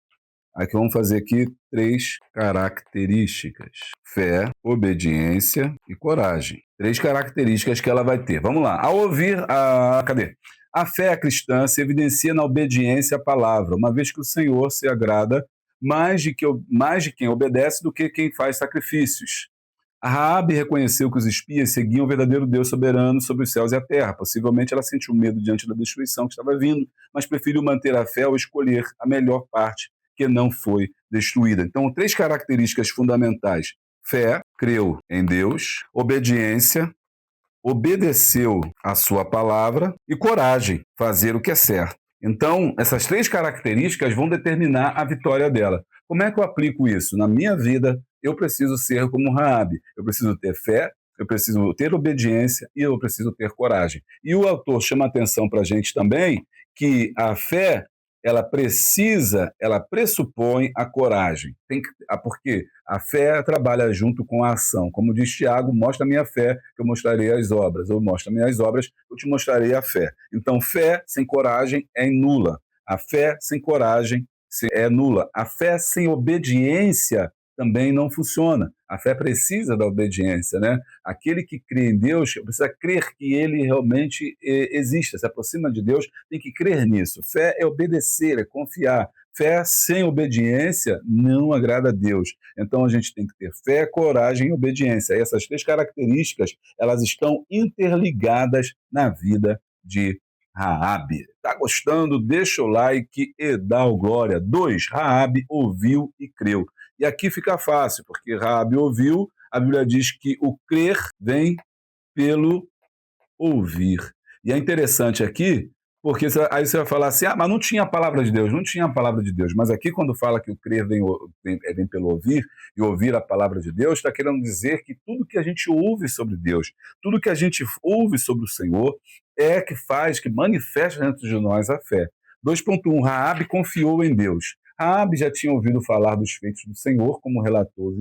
Aqui vamos fazer aqui 3 características: fé, obediência e coragem. 3 características que ela vai ter. Vamos lá. Ao ouvir cadê? A fé cristã se evidencia na obediência à palavra, uma vez que o Senhor se agrada mais de quem obedece do que quem faz sacrifícios. A Raabe reconheceu que os espias seguiam o verdadeiro Deus soberano sobre os céus e a terra. Possivelmente ela sentiu medo diante da destruição que estava vindo, mas preferiu manter a fé ao escolher a melhor parte, que não foi destruída. Então, 3 características fundamentais: fé, creu em Deus; obediência, obedeceu a sua palavra; e coragem, fazer o que é certo. Então, essas 3 características vão determinar a vitória dela. Como é que eu aplico isso? Na minha vida, eu preciso ser como Raabe. Eu preciso ter fé, eu preciso ter obediência e eu preciso ter coragem. E o autor chama atenção para a gente também que a fé, ela pressupõe a coragem. Porque a fé trabalha junto com a ação. Como diz Tiago: mostra a minha fé, que eu mostrarei as obras. Ou mostra minhas obras, eu te mostrarei a fé. Então, fé sem coragem é nula. A fé sem coragem é nula. A fé sem obediência também não funciona. A fé precisa da obediência, né? Aquele que crê em Deus precisa crer que ele realmente existe, se aproxima de Deus, tem que crer nisso. Fé é obedecer, é confiar. Fé sem obediência não agrada a Deus. Então a gente tem que ter fé, coragem e obediência. E essas 3 características, elas estão interligadas na vida de Raabe. Tá gostando? Deixa o like e dá o glória. 2, Raabe ouviu e creu. E aqui fica fácil, porque Raabe ouviu, A Bíblia diz que o crer vem pelo ouvir. E é interessante aqui, porque aí você vai falar assim, mas não tinha a palavra de Deus, não tinha a palavra de Deus. Mas aqui quando fala que o crer vem pelo ouvir, e ouvir a palavra de Deus, está querendo dizer que tudo que a gente ouve sobre Deus, tudo que a gente ouve sobre o Senhor, é que faz, que manifesta dentro de nós a fé. 2.1, Raabe confiou em Deus. Raabe já tinha ouvido falar dos feitos do Senhor, como relatou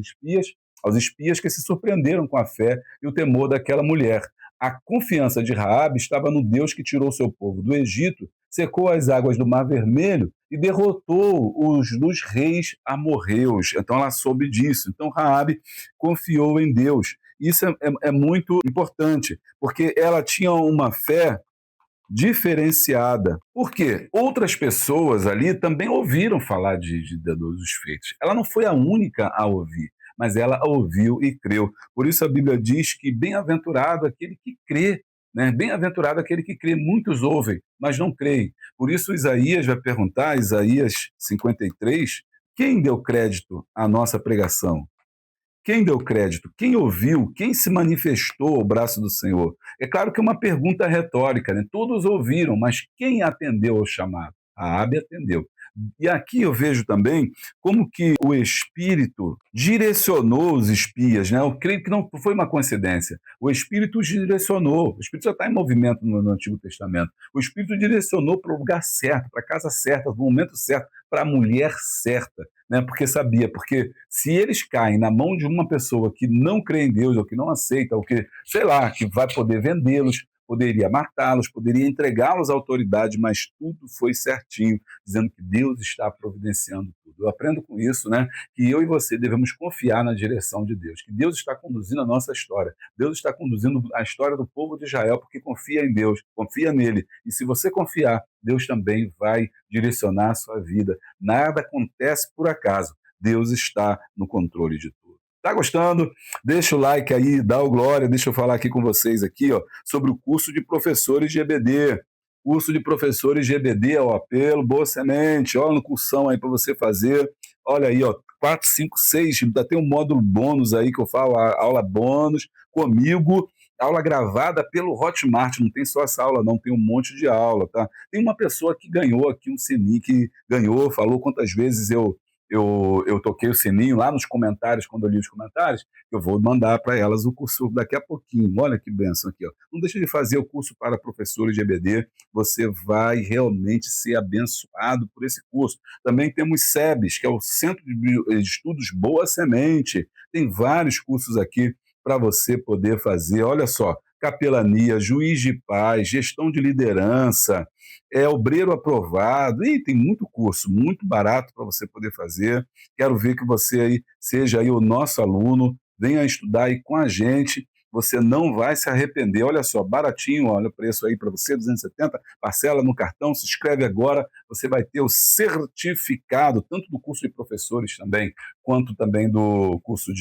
aos espias que se surpreenderam com a fé e o temor daquela mulher. A confiança de Raabe estava no Deus que tirou seu povo do Egito, secou as águas do Mar Vermelho e derrotou os dos reis amorreus. Então ela soube disso. Então Raabe confiou em Deus. Isso é muito importante, porque ela tinha uma fé diferenciada. Por quê? Outras pessoas ali também ouviram falar dos feitos. Ela não foi a única a ouvir, mas ela ouviu e creu. Por isso a Bíblia diz que bem-aventurado aquele que crê, né? Bem-aventurado aquele que crê. Muitos ouvem, mas não creem. Por isso Isaías vai perguntar, Isaías 53, quem deu crédito à nossa pregação? Quem deu crédito? Quem ouviu? Quem se manifestou ao braço do Senhor? É claro que é uma pergunta retórica, né? Todos ouviram, mas quem atendeu ao chamado? Raabe atendeu. E aqui eu vejo também como que o Espírito direcionou os espias, né? Eu creio que não foi uma coincidência. O Espírito os direcionou. O Espírito já está em movimento no Antigo Testamento. O Espírito direcionou para o lugar certo, para a casa certa, no momento certo, para a mulher certa, né? Porque sabia, porque se eles caem na mão de uma pessoa que não crê em Deus, ou que não aceita, ou que, sei lá, que vai poder vendê-los, poderia matá-los, poderia entregá-los à autoridade, mas tudo foi certinho, dizendo que Deus está providenciando tudo. Eu aprendo com isso, né? Que eu e você devemos confiar na direção de Deus, que Deus está conduzindo a nossa história. Deus está conduzindo a história do povo de Israel, porque confia em Deus, confia nele. E se você confiar, Deus também vai direcionar a sua vida. Nada acontece por acaso. Deus está no controle de tudo. Tá gostando? Deixa o like aí, dá o glória. Deixa eu falar aqui com vocês aqui, ó, sobre o curso de professores de EBD. Curso de professores de EBD, ó, pelo Boa Semente. Olha no cursão aí para você fazer. Olha aí, ó, 4, 5, 6. Ainda tem um módulo bônus aí que eu falo, a aula bônus comigo. Aula gravada pelo Hotmart, não tem só essa aula, não, tem um monte de aula, tá? Tem uma pessoa que ganhou aqui um sininho, que ganhou, falou quantas vezes eu toquei o sininho lá nos comentários, quando eu li os comentários, eu vou mandar para elas o curso daqui a pouquinho. Olha que benção aqui, ó. Não deixe de fazer o curso para professores de EBD, você vai realmente ser abençoado por esse curso. Também temos SEBS, que é o Centro de Estudos Boa Semente. Tem vários cursos aqui para você poder fazer. Olha só, capelania, juiz de paz, gestão de liderança, obreiro aprovado, e tem muito curso, muito barato para você poder fazer. Quero ver que você aí seja aí o nosso aluno, venha estudar aí com a gente, você não vai se arrepender. Olha só, baratinho, olha o preço aí para você, 270, parcela no cartão, se inscreve agora, você vai ter o certificado, tanto do curso de professores também, quanto também do curso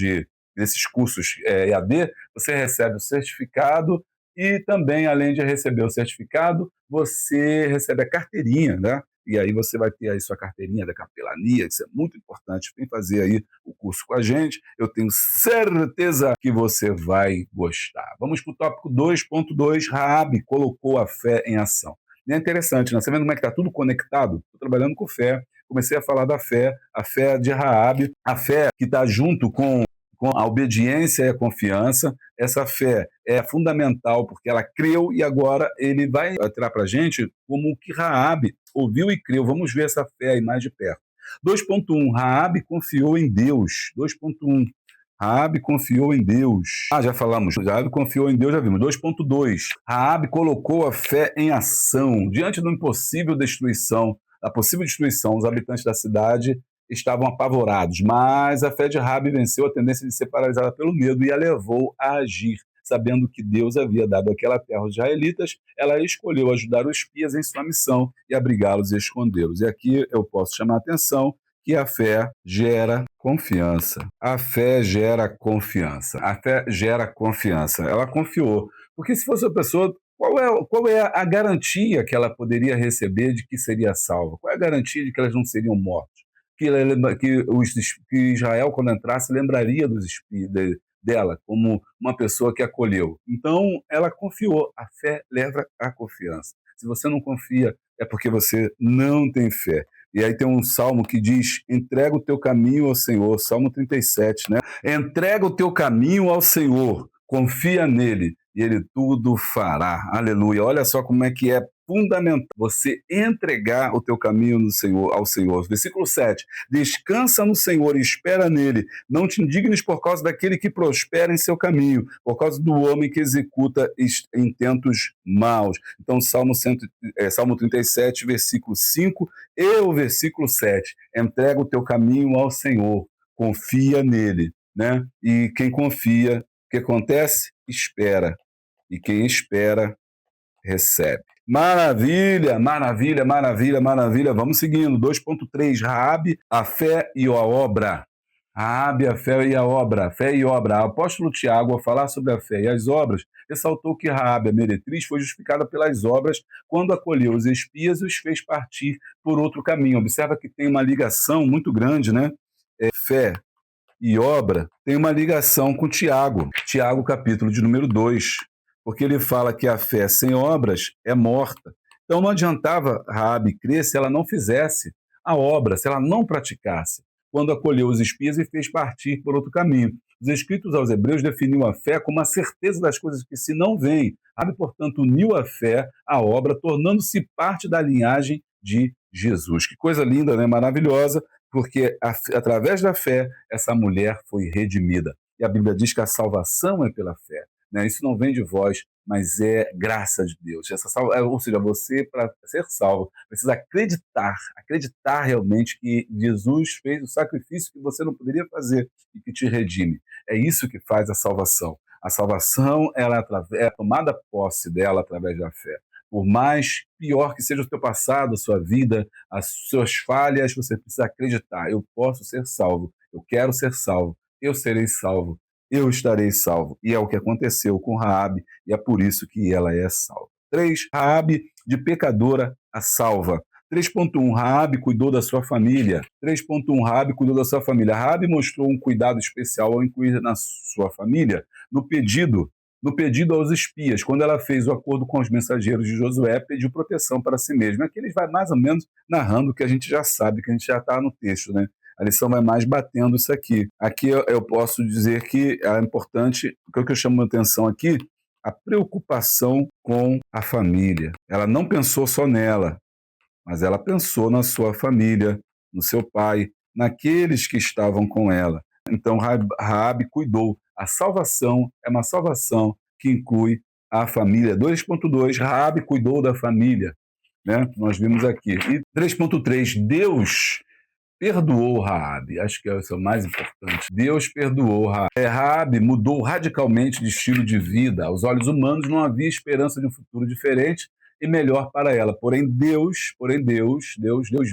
desses cursos EAD, você recebe o certificado e também, além de receber o certificado, você recebe a carteirinha, né? E aí você vai ter aí sua carteirinha da capelania, isso é muito importante. Vem fazer aí o curso com a gente, eu tenho certeza que você vai gostar. Vamos para o tópico 2.2, Raabe colocou a fé em ação. E é interessante, né? Você vendo como é que está tudo conectado? Estou trabalhando com fé, comecei a falar da fé, a fé de Raabe, a fé que está junto com a obediência e a confiança. Essa fé é fundamental porque ela creu e agora ele vai tirar para a gente como que Raabe ouviu e creu. Vamos ver essa fé aí mais de perto. 2.1, Raabe confiou em Deus. 2.1, Raabe confiou em Deus. Já falamos, Raabe confiou em Deus, já vimos. 2.2, Raabe colocou a fé em ação. Diante da impossível destruição, da possível destruição, os habitantes da cidade estavam apavorados, mas a fé de Raabe venceu a tendência de ser paralisada pelo medo e a levou a agir. Sabendo que Deus havia dado aquela terra aos israelitas, ela escolheu ajudar os espias em sua missão e abrigá-los e escondê-los. E aqui eu posso chamar a atenção que a fé gera confiança. A fé gera confiança. A fé gera confiança. Ela confiou. Porque se fosse uma pessoa, qual é a garantia que ela poderia receber de que seria salva? Qual é a garantia de que elas não seriam mortas? Que Israel, quando entrasse, lembraria dela como uma pessoa que acolheu. Então, ela confiou. A fé leva à confiança. Se você não confia, é porque você não tem fé. E aí tem um salmo que diz: entrega o teu caminho ao Senhor, Salmo 37, né? Entrega o teu caminho ao Senhor, confia nele e ele tudo fará. Aleluia. Olha só como é que é fundamental você entregar o teu caminho no Senhor, ao Senhor. Versículo 7. Descansa no Senhor e espera nele. Não te indignes por causa daquele que prospera em seu caminho, por causa do homem que executa intentos maus. Então, Salmo 37, versículo 5 e o versículo 7. Entrega o teu caminho ao Senhor, confia nele, né? E quem confia, o que acontece? Espera. E quem espera, recebe. Maravilha, maravilha, maravilha, maravilha. Vamos seguindo. 2.3, Raabe, a fé e a obra. Raabe, a fé e a obra. Fé e obra. O apóstolo Tiago, ao falar sobre a fé e as obras, ressaltou que Raabe, a meretriz, foi justificada pelas obras quando acolheu os espias e os fez partir por outro caminho. Observa que tem uma ligação muito grande, né? Fé e obra tem uma ligação com Tiago. Tiago, capítulo de número 2, porque ele fala que a fé sem obras é morta. Então não adiantava Raabe crer se ela não fizesse a obra, se ela não praticasse, quando acolheu os espias e fez partir por outro caminho. Os escritos aos Hebreus definiam a fé como a certeza das coisas que se não veem. Raabe, portanto, uniu a fé à obra, tornando-se parte da linhagem de Jesus. Que coisa linda, né? Maravilhosa, porque através da fé essa mulher foi redimida. E a Bíblia diz que a salvação é pela fé, né? Isso não vem de vós, mas é graça de Deus. Ou seja, você, para ser salvo, precisa acreditar realmente que Jesus fez o sacrifício que você não poderia fazer e que te redime. É isso que faz a salvação. A salvação ela é a tomada posse dela através da fé. Por mais pior que seja o teu passado, a sua vida, as suas falhas, você precisa acreditar. Eu posso ser salvo, eu quero ser salvo, eu serei salvo, eu estarei salvo. E é o que aconteceu com Raabe, e é por isso que ela é salva. 3. Raabe, de pecadora a salva. 3.1, Raabe cuidou da sua família. 3.1, Raabe cuidou da sua família. Raabe mostrou um cuidado especial ao incluir na sua família no pedido aos espias, quando ela fez o acordo com os mensageiros de Josué, pediu proteção para si mesma. Aqui ele vai mais ou menos narrando o que a gente já sabe, que a gente já está no texto, né? A lição vai mais batendo isso aqui. Aqui eu posso dizer que é importante, o que eu chamo a atenção aqui, a preocupação com a família. Ela não pensou só nela, mas ela pensou na sua família, no seu pai, naqueles que estavam com ela. Então Raabe cuidou. A salvação é uma salvação que inclui a família. 2.2, Raabe cuidou da família, né? Nós vimos aqui. E 3.3, Deus perdoou Raabe. Acho que é o mais importante. Deus perdoou Raabe. Raabe mudou radicalmente de estilo de vida. Aos olhos humanos não havia esperança de um futuro diferente e melhor para ela. Porém Deus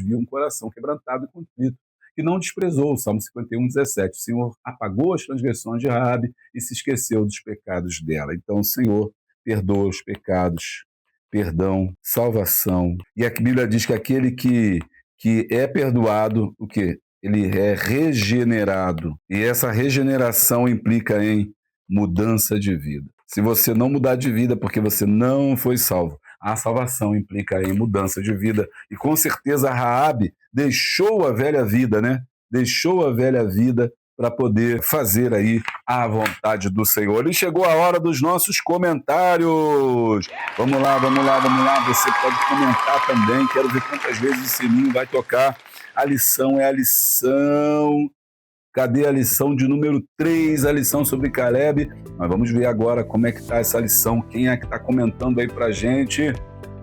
viu um coração quebrantado e contrito, que não desprezou. O Salmo 51:17. O Senhor apagou as transgressões de Raabe e se esqueceu dos pecados dela. Então o Senhor perdoa os pecados, perdão, salvação. E a Bíblia diz que aquele que é perdoado, o quê? Ele é regenerado. E essa regeneração implica em mudança de vida. Se você não mudar de vida porque você não foi salvo, a salvação implica em mudança de vida. E com certeza Raabe deixou a velha vida, né? Deixou a velha vida para poder fazer aí a vontade do Senhor. E chegou a hora dos nossos comentários. Vamos lá. Você pode comentar também. Quero ver quantas vezes o sininho vai tocar. A lição é a lição. Cadê a lição de número 3? A lição sobre Caleb. Mas vamos ver agora como é que está essa lição. Quem é que está comentando aí para gente?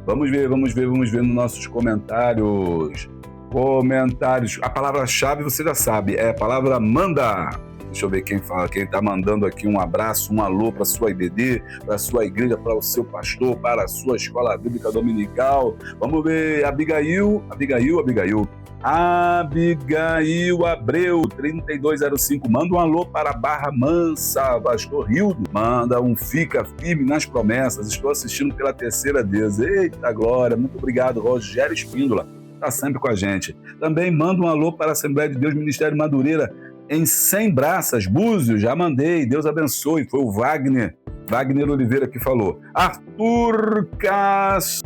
Vamos ver nos nossos comentários. A palavra-chave você já sabe, é a palavra manda. Deixa eu ver quem fala, quem está mandando aqui um abraço, um alô para a sua IBD, para a sua igreja, para o seu pastor, para a sua escola bíblica dominical. Vamos ver, Abigail Abreu, 3205, manda um alô para Barra Mansa, pastor Hildo, manda um fica firme nas promessas, estou assistindo pela terceira vez, eita glória, muito obrigado, Rogério Espíndola, está sempre com a gente. Também manda um alô para a Assembleia de Deus Ministério Madureira, em 100 Braças, Búzios, já mandei, Deus abençoe, foi o Wagner Oliveira que falou. Arthur Lucas,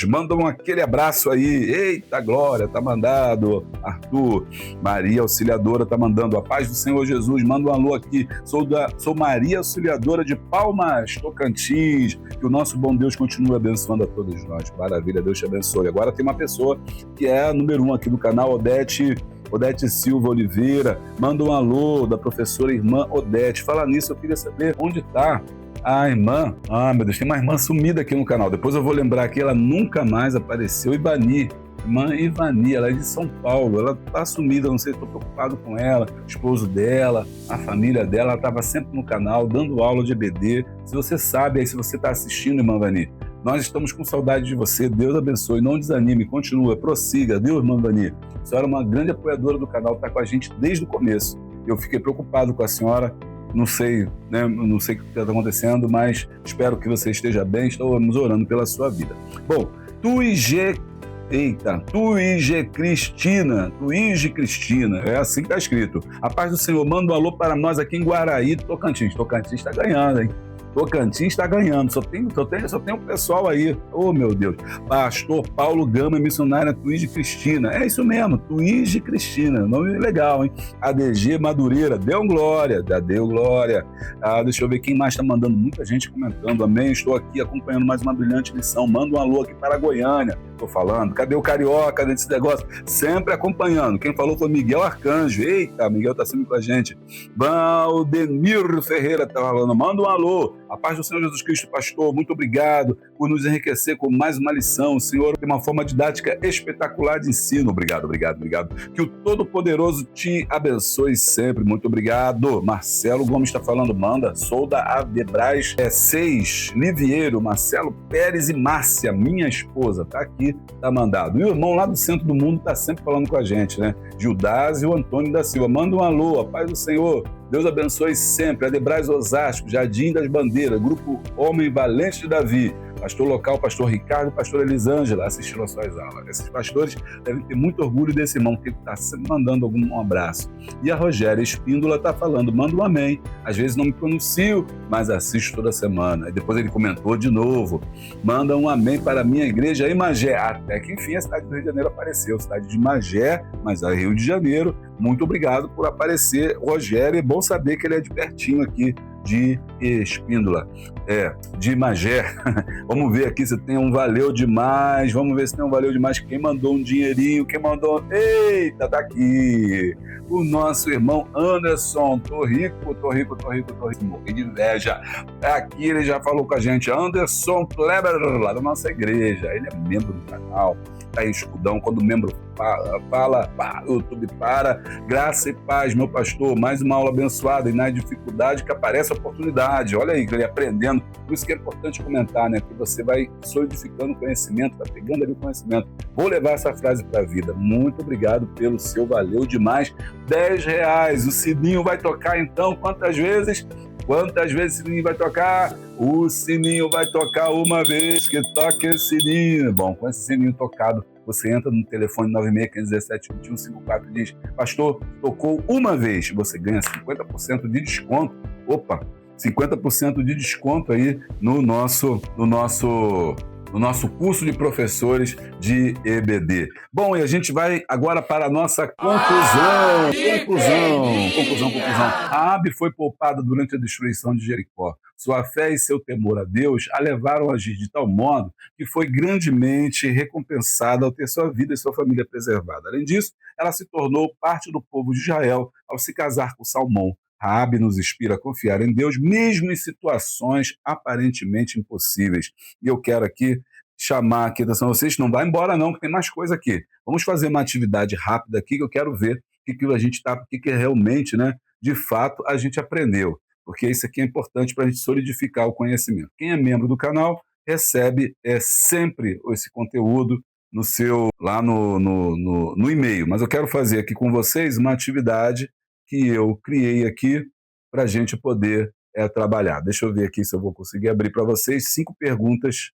mandam aquele abraço aí. Eita glória, tá mandado. Arthur, Maria Auxiliadora tá mandando. A paz do Senhor Jesus, manda um alô aqui. Sou Maria Auxiliadora de Palmas, Tocantins. Que o nosso bom Deus continue abençoando a todos nós. Maravilha, Deus te abençoe. Agora tem uma pessoa que é a número 1 aqui do canal, Odete Silva Oliveira, manda um alô da professora irmã Odete. Fala nisso, eu queria saber onde está a irmã. Ah, meu Deus, tem uma irmã sumida aqui no canal. Depois eu vou lembrar que ela nunca mais apareceu. Irmã Ivani, ela é de São Paulo. Ela está sumida, não sei, estou preocupado com ela, o esposo dela, a família dela. Ela estava sempre no canal, dando aula de EBD. Se você sabe aí, se você está assistindo, irmã Ivani, nós estamos com saudade de você. Deus abençoe, não desanime, continua, prossiga, viu, irmã Vani? A senhora é uma grande apoiadora do canal, está com a gente desde o começo. Eu fiquei preocupado com a senhora, não sei, né, não sei o que está acontecendo, mas espero que você esteja bem, estamos orando pela sua vida. Bom, Tuige Cristina, é assim que está escrito. A paz do Senhor, manda um alô para nós aqui em Guaraí, Tocantins. Tocantins está ganhando, hein? Tocantins está ganhando, só tem um pessoal aí. Oh, meu Deus. Pastor Paulo Gama, missionária Tuíge Cristina. É isso mesmo, Tuíge Cristina. Nome legal, hein? ADG Madureira, deu glória. Deixa eu ver quem mais está mandando. Muita gente comentando. Amém. Estou aqui acompanhando mais uma brilhante lição. Manda um alô aqui para Goiânia. Estou falando. Cadê o Carioca desse negócio? Sempre acompanhando. Quem falou foi Miguel Arcanjo. Eita, Miguel está sempre com a gente. Valdemir Ferreira está falando. Manda um alô. A paz do Senhor Jesus Cristo, pastor, muito obrigado por nos enriquecer com mais uma lição. O Senhor tem uma forma didática espetacular de ensino. Obrigado. Que o Todo-Poderoso te abençoe sempre. Muito obrigado. Marcelo Gomes está falando, manda. Sou da Adebras 6, Livieiro, Marcelo Pérez e Márcia, minha esposa. Tá aqui, tá mandado. E o irmão lá do centro do mundo tá sempre falando com a gente, né? Gildásio e o Antônio da Silva. Manda um alô, a paz do Senhor. Deus abençoe sempre. Adebras Osasco, Jardim das Bandeiras, Grupo Homem Valente de Davi, pastor local, pastor Ricardo, pastor Elisângela, assistindo às suas aulas. Esses pastores devem ter muito orgulho desse irmão, que está sempre mandando um abraço. E a Rogéria Espíndola está falando, manda um amém. Às vezes não me pronuncio, mas assisto toda semana. E depois ele comentou de novo, manda um amém para a minha igreja em Magé. Até que enfim a cidade do Rio de Janeiro apareceu, cidade de Magé, mas é Rio de Janeiro. Muito obrigado por aparecer, Rogério. É bom saber que ele é de pertinho aqui, de Espíndola, de Magé. Vamos ver aqui se tem um valeu demais. Quem mandou um dinheirinho? Eita, tá aqui. O nosso irmão Anderson. Tô rico. Morri de inveja. Aqui ele já falou com a gente. Anderson Kleber, lá da nossa igreja. Ele é membro do canal. Tá em escudão. Quando o membro fala, o YouTube para. Graça e paz, meu pastor. Mais uma aula abençoada. E na dificuldade que aparece a oportunidade. Olha aí, ele aprendendo. Por isso que é importante comentar, né? Que você vai solidificando o conhecimento, vai pegando ali o conhecimento. Vou levar essa frase para a vida. Muito obrigado pelo seu, valeu demais. R$10. O sininho vai tocar então quantas vezes? Quantas vezes o sininho vai tocar? O sininho vai tocar uma vez, que toque esse sininho. Bom, com esse sininho tocado, você entra no telefone 96-517-2154 e diz, pastor, tocou uma vez, você ganha 50% de desconto. Opa, 50% de desconto aí no nosso curso de professores de EBD. Bom, e a gente vai agora para a nossa conclusão. Raabe foi poupada durante a destruição de Jericó. Sua fé e seu temor a Deus a levaram a agir de tal modo que foi grandemente recompensada ao ter sua vida e sua família preservada. Além disso, ela se tornou parte do povo de Israel ao se casar com Salmão. Raabe nos inspira a confiar em Deus, mesmo em situações aparentemente impossíveis. E eu quero aqui chamar aqui a atenção de vocês, não vai embora não, que tem mais coisa aqui. Vamos fazer uma atividade rápida aqui, que eu quero ver o que a gente está, o que realmente, né, de fato, a gente aprendeu. Porque isso aqui é importante para a gente solidificar o conhecimento. Quem é membro do canal recebe sempre esse conteúdo no seu, lá no e-mail. Mas eu quero fazer aqui com vocês uma atividade que eu criei aqui para a gente poder trabalhar. Deixa eu ver aqui se eu vou conseguir abrir para vocês 5 perguntas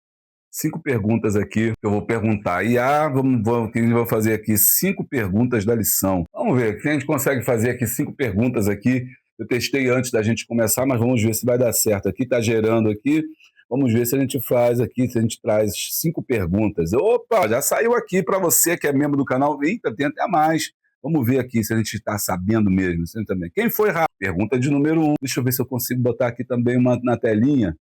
5 perguntas aqui que eu vou perguntar. E vamos fazer aqui 5 perguntas da lição. Vamos ver, se a gente consegue fazer aqui 5 perguntas aqui. Eu testei antes da gente começar, mas vamos ver se vai dar certo. Aqui está gerando aqui. Vamos ver se a gente faz aqui, se a gente traz 5 perguntas. Opa, já saiu aqui para você que é membro do canal. Eita, tem até mais. Vamos ver aqui se a gente está sabendo mesmo. Você também. Quem foi rápido? Pergunta de número 1. Deixa eu ver se eu consigo botar aqui também uma na telinha.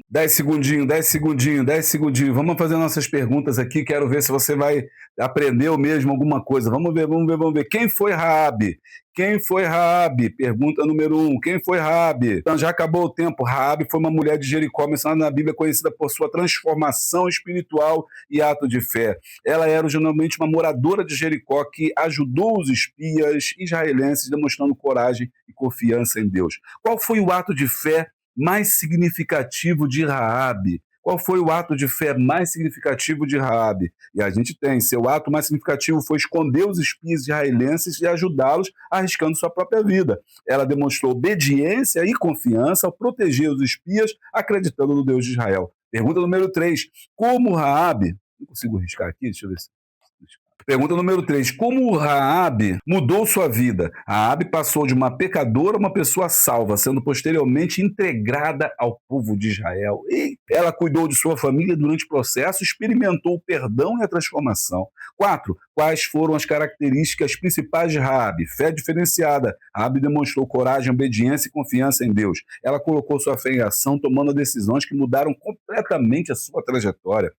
10 segundinhos, 10 segundinhos, 10 segundinhos. Vamos fazer nossas perguntas aqui. Quero ver se você vai aprender mesmo alguma coisa. Vamos ver. Quem foi Raabe? Quem foi Raabe? Pergunta número 1. Quem foi Raabe? Então, já acabou o tempo. Raabe foi uma mulher de Jericó, mencionada na Bíblia, conhecida por sua transformação espiritual e ato de fé. Ela era originalmente uma moradora de Jericó que ajudou os espias israelenses, demonstrando coragem e confiança em Deus. Qual foi o ato de fé mais significativo de Raabe? Qual foi o ato de fé mais significativo de Raabe? E a gente tem, seu ato mais significativo foi esconder os espias israelenses e ajudá-los arriscando sua própria vida. Ela demonstrou obediência e confiança ao proteger os espias, acreditando no Deus de Israel. Pergunta número 3. Como Raabe... Não consigo riscar aqui, deixa eu ver se... Pergunta número 3. Como Raabe mudou sua vida? Raabe passou de uma pecadora a uma pessoa salva, sendo posteriormente integrada ao povo de Israel. E ela cuidou de sua família durante o processo, experimentou o perdão e a transformação. 4. Quais foram as características principais de Raabe? Fé diferenciada. Raabe demonstrou coragem, obediência e confiança em Deus. Ela colocou sua fé em ação, tomando decisões que mudaram completamente a sua trajetória.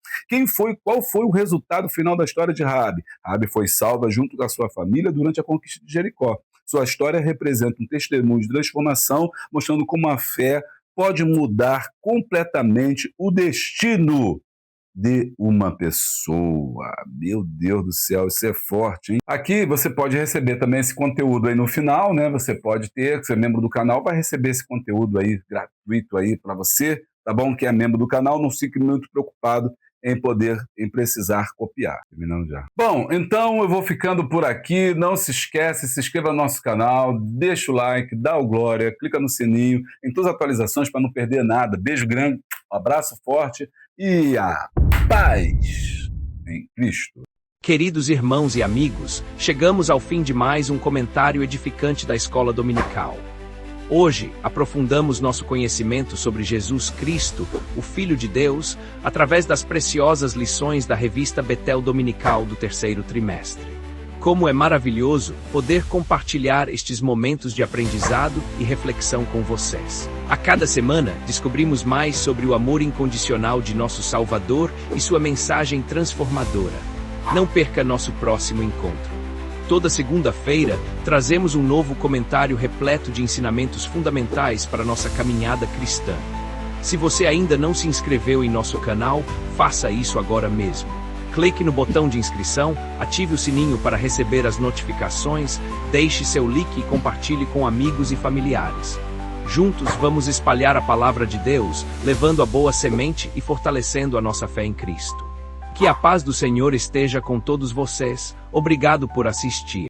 Qual foi o resultado final da história de Raabe? Raabe foi salva junto com a sua família durante a conquista de Jericó. Sua história representa um testemunho de transformação, mostrando como a fé pode mudar completamente o destino de uma pessoa. Meu Deus do céu, isso é forte, hein? Aqui você pode receber também esse conteúdo aí no final, né? Você pode ter, você é membro do canal, vai receber esse conteúdo aí gratuito aí para você, tá bom? Quem é membro do canal, não fique muito preocupado em precisar copiar. Terminando já. Bom, então eu vou ficando por aqui. Não se esquece, se inscreva no nosso canal, deixa o like, dá o glória, clica no sininho, em todas as atualizações para não perder nada. Beijo grande, um abraço forte e a paz em Cristo. Queridos irmãos e amigos, chegamos ao fim de mais um comentário edificante da Escola Dominical. Hoje, aprofundamos nosso conhecimento sobre Jesus Cristo, o Filho de Deus, através das preciosas lições da revista Betel Dominical do terceiro trimestre. Como é maravilhoso poder compartilhar estes momentos de aprendizado e reflexão com vocês. A cada semana, descobrimos mais sobre o amor incondicional de nosso Salvador e sua mensagem transformadora. Não perca nosso próximo encontro. Toda segunda-feira, trazemos um novo comentário repleto de ensinamentos fundamentais para nossa caminhada cristã. Se você ainda não se inscreveu em nosso canal, faça isso agora mesmo. Clique no botão de inscrição, ative o sininho para receber as notificações, deixe seu like e compartilhe com amigos e familiares. Juntos vamos espalhar a palavra de Deus, levando a boa semente e fortalecendo a nossa fé em Cristo. Que a paz do Senhor esteja com todos vocês. Obrigado por assistir.